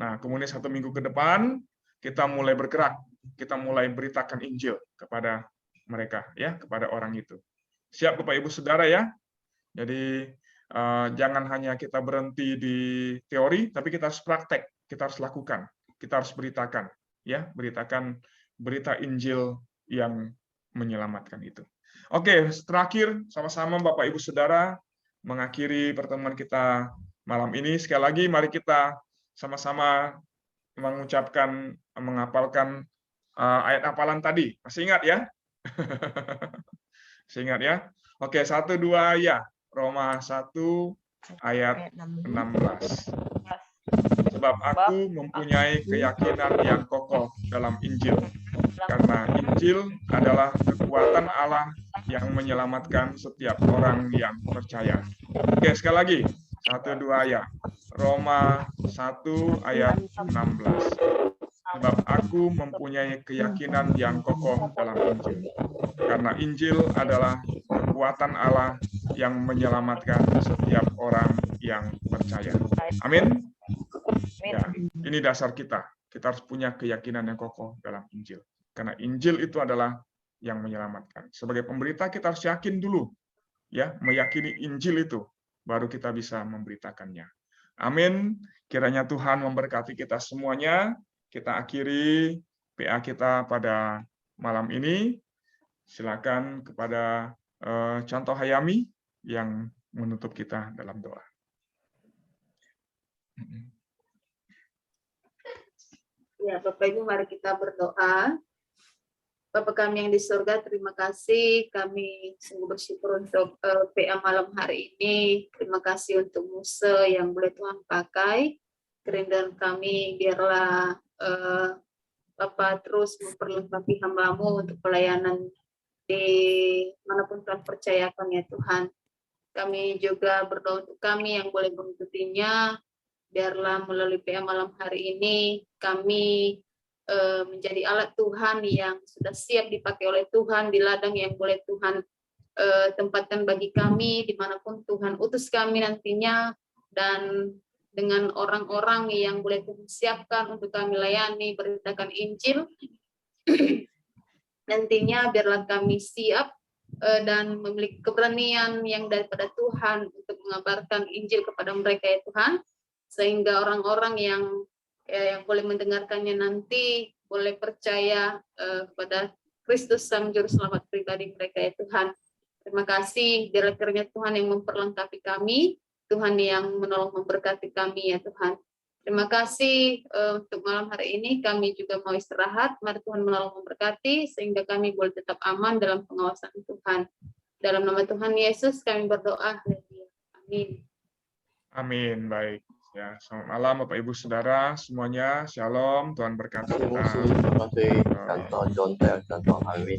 Nah, kemudian 1 minggu ke depan kita mulai bergerak kita mulai beritakan Injil kepada mereka, ya, kepada orang itu. Siap Bapak Ibu Saudara ya? Jadi jangan hanya kita berhenti di teori, tapi kita harus praktek, kita harus lakukan, kita harus beritakan, ya, beritakan berita Injil yang menyelamatkan itu. Oke, terakhir sama-sama Bapak Ibu Saudara mengakhiri pertemuan kita malam ini. Sekali lagi mari kita sama-sama mengucapkan, menghafalkan ayat hafalan tadi. Masih ingat ya? Masih ingat ya? Oke, 1, 2, ya. Roma 1 ayat 16. Sebab aku mempunyai keyakinan yang kokoh dalam Injil. Karena Injil adalah kekuatan Allah yang menyelamatkan setiap orang yang percaya. Oke, sekali lagi. 1, 2, ya. Roma 1 ayat 16. Sebab aku mempunyai keyakinan yang kokoh dalam Injil. Karena Injil adalah kekuatan Allah yang menyelamatkan setiap orang yang percaya. Amin. Ya, ini dasar kita. Kita harus punya keyakinan yang kokoh dalam Injil. Karena Injil itu adalah yang menyelamatkan. Sebagai pemberita kita harus yakin dulu, ya, meyakini Injil itu, baru kita bisa memberitakannya. Amin. Kiranya Tuhan memberkati kita semuanya. Kita akhiri PA kita pada malam ini. Silakan kepada Contoh Hayami yang menutup kita dalam doa. Ya, Bapak Ibu, mari kita berdoa. Bapa kami yang di surga, terima kasih. Kami sungguh bersyukur untuk PA malam hari ini. Terima kasih untuk Musa yang boleh Tuhan pakai. Kerinduan kami, biarlah Bapak terus memperlengkapi hamba-Mu untuk pelayanan di manapun Tuhan percayakan ya Tuhan. Kami juga berdoa untuk kami yang boleh mengikutinya. Biarlah melalui PA malam hari ini kami menjadi alat Tuhan yang sudah siap dipakai oleh Tuhan di ladang yang boleh Tuhan tempatkan bagi kami dimanapun Tuhan utus kami nantinya, dan dengan orang-orang yang boleh Tuhan siapkan untuk kami layani beritakan Injil. Nantinya biarlah kami siap dan memiliki keberanian yang daripada Tuhan untuk mengabarkan Injil kepada mereka ya Tuhan, sehingga orang-orang yang boleh mendengarkannya nanti boleh percaya kepada Kristus Sang Juru Selamat pribadi mereka ya Tuhan. Terima kasih, biarlah kiranya Tuhan yang memperlengkapi kami, Tuhan yang menolong memberkati kami ya Tuhan. Terima kasih untuk malam hari ini. Kami juga mau istirahat. Mari Tuhan menolong memberkati sehingga kami boleh tetap aman dalam pengawasan Tuhan. Dalam nama Tuhan Yesus kami berdoa. Amin. Amin. Baik. Ya, selamat malam Bapak Ibu Saudara semuanya. Shalom. Tuhan berkati kita. Terima kasih. Contoh John Ter, Contoh Hamid.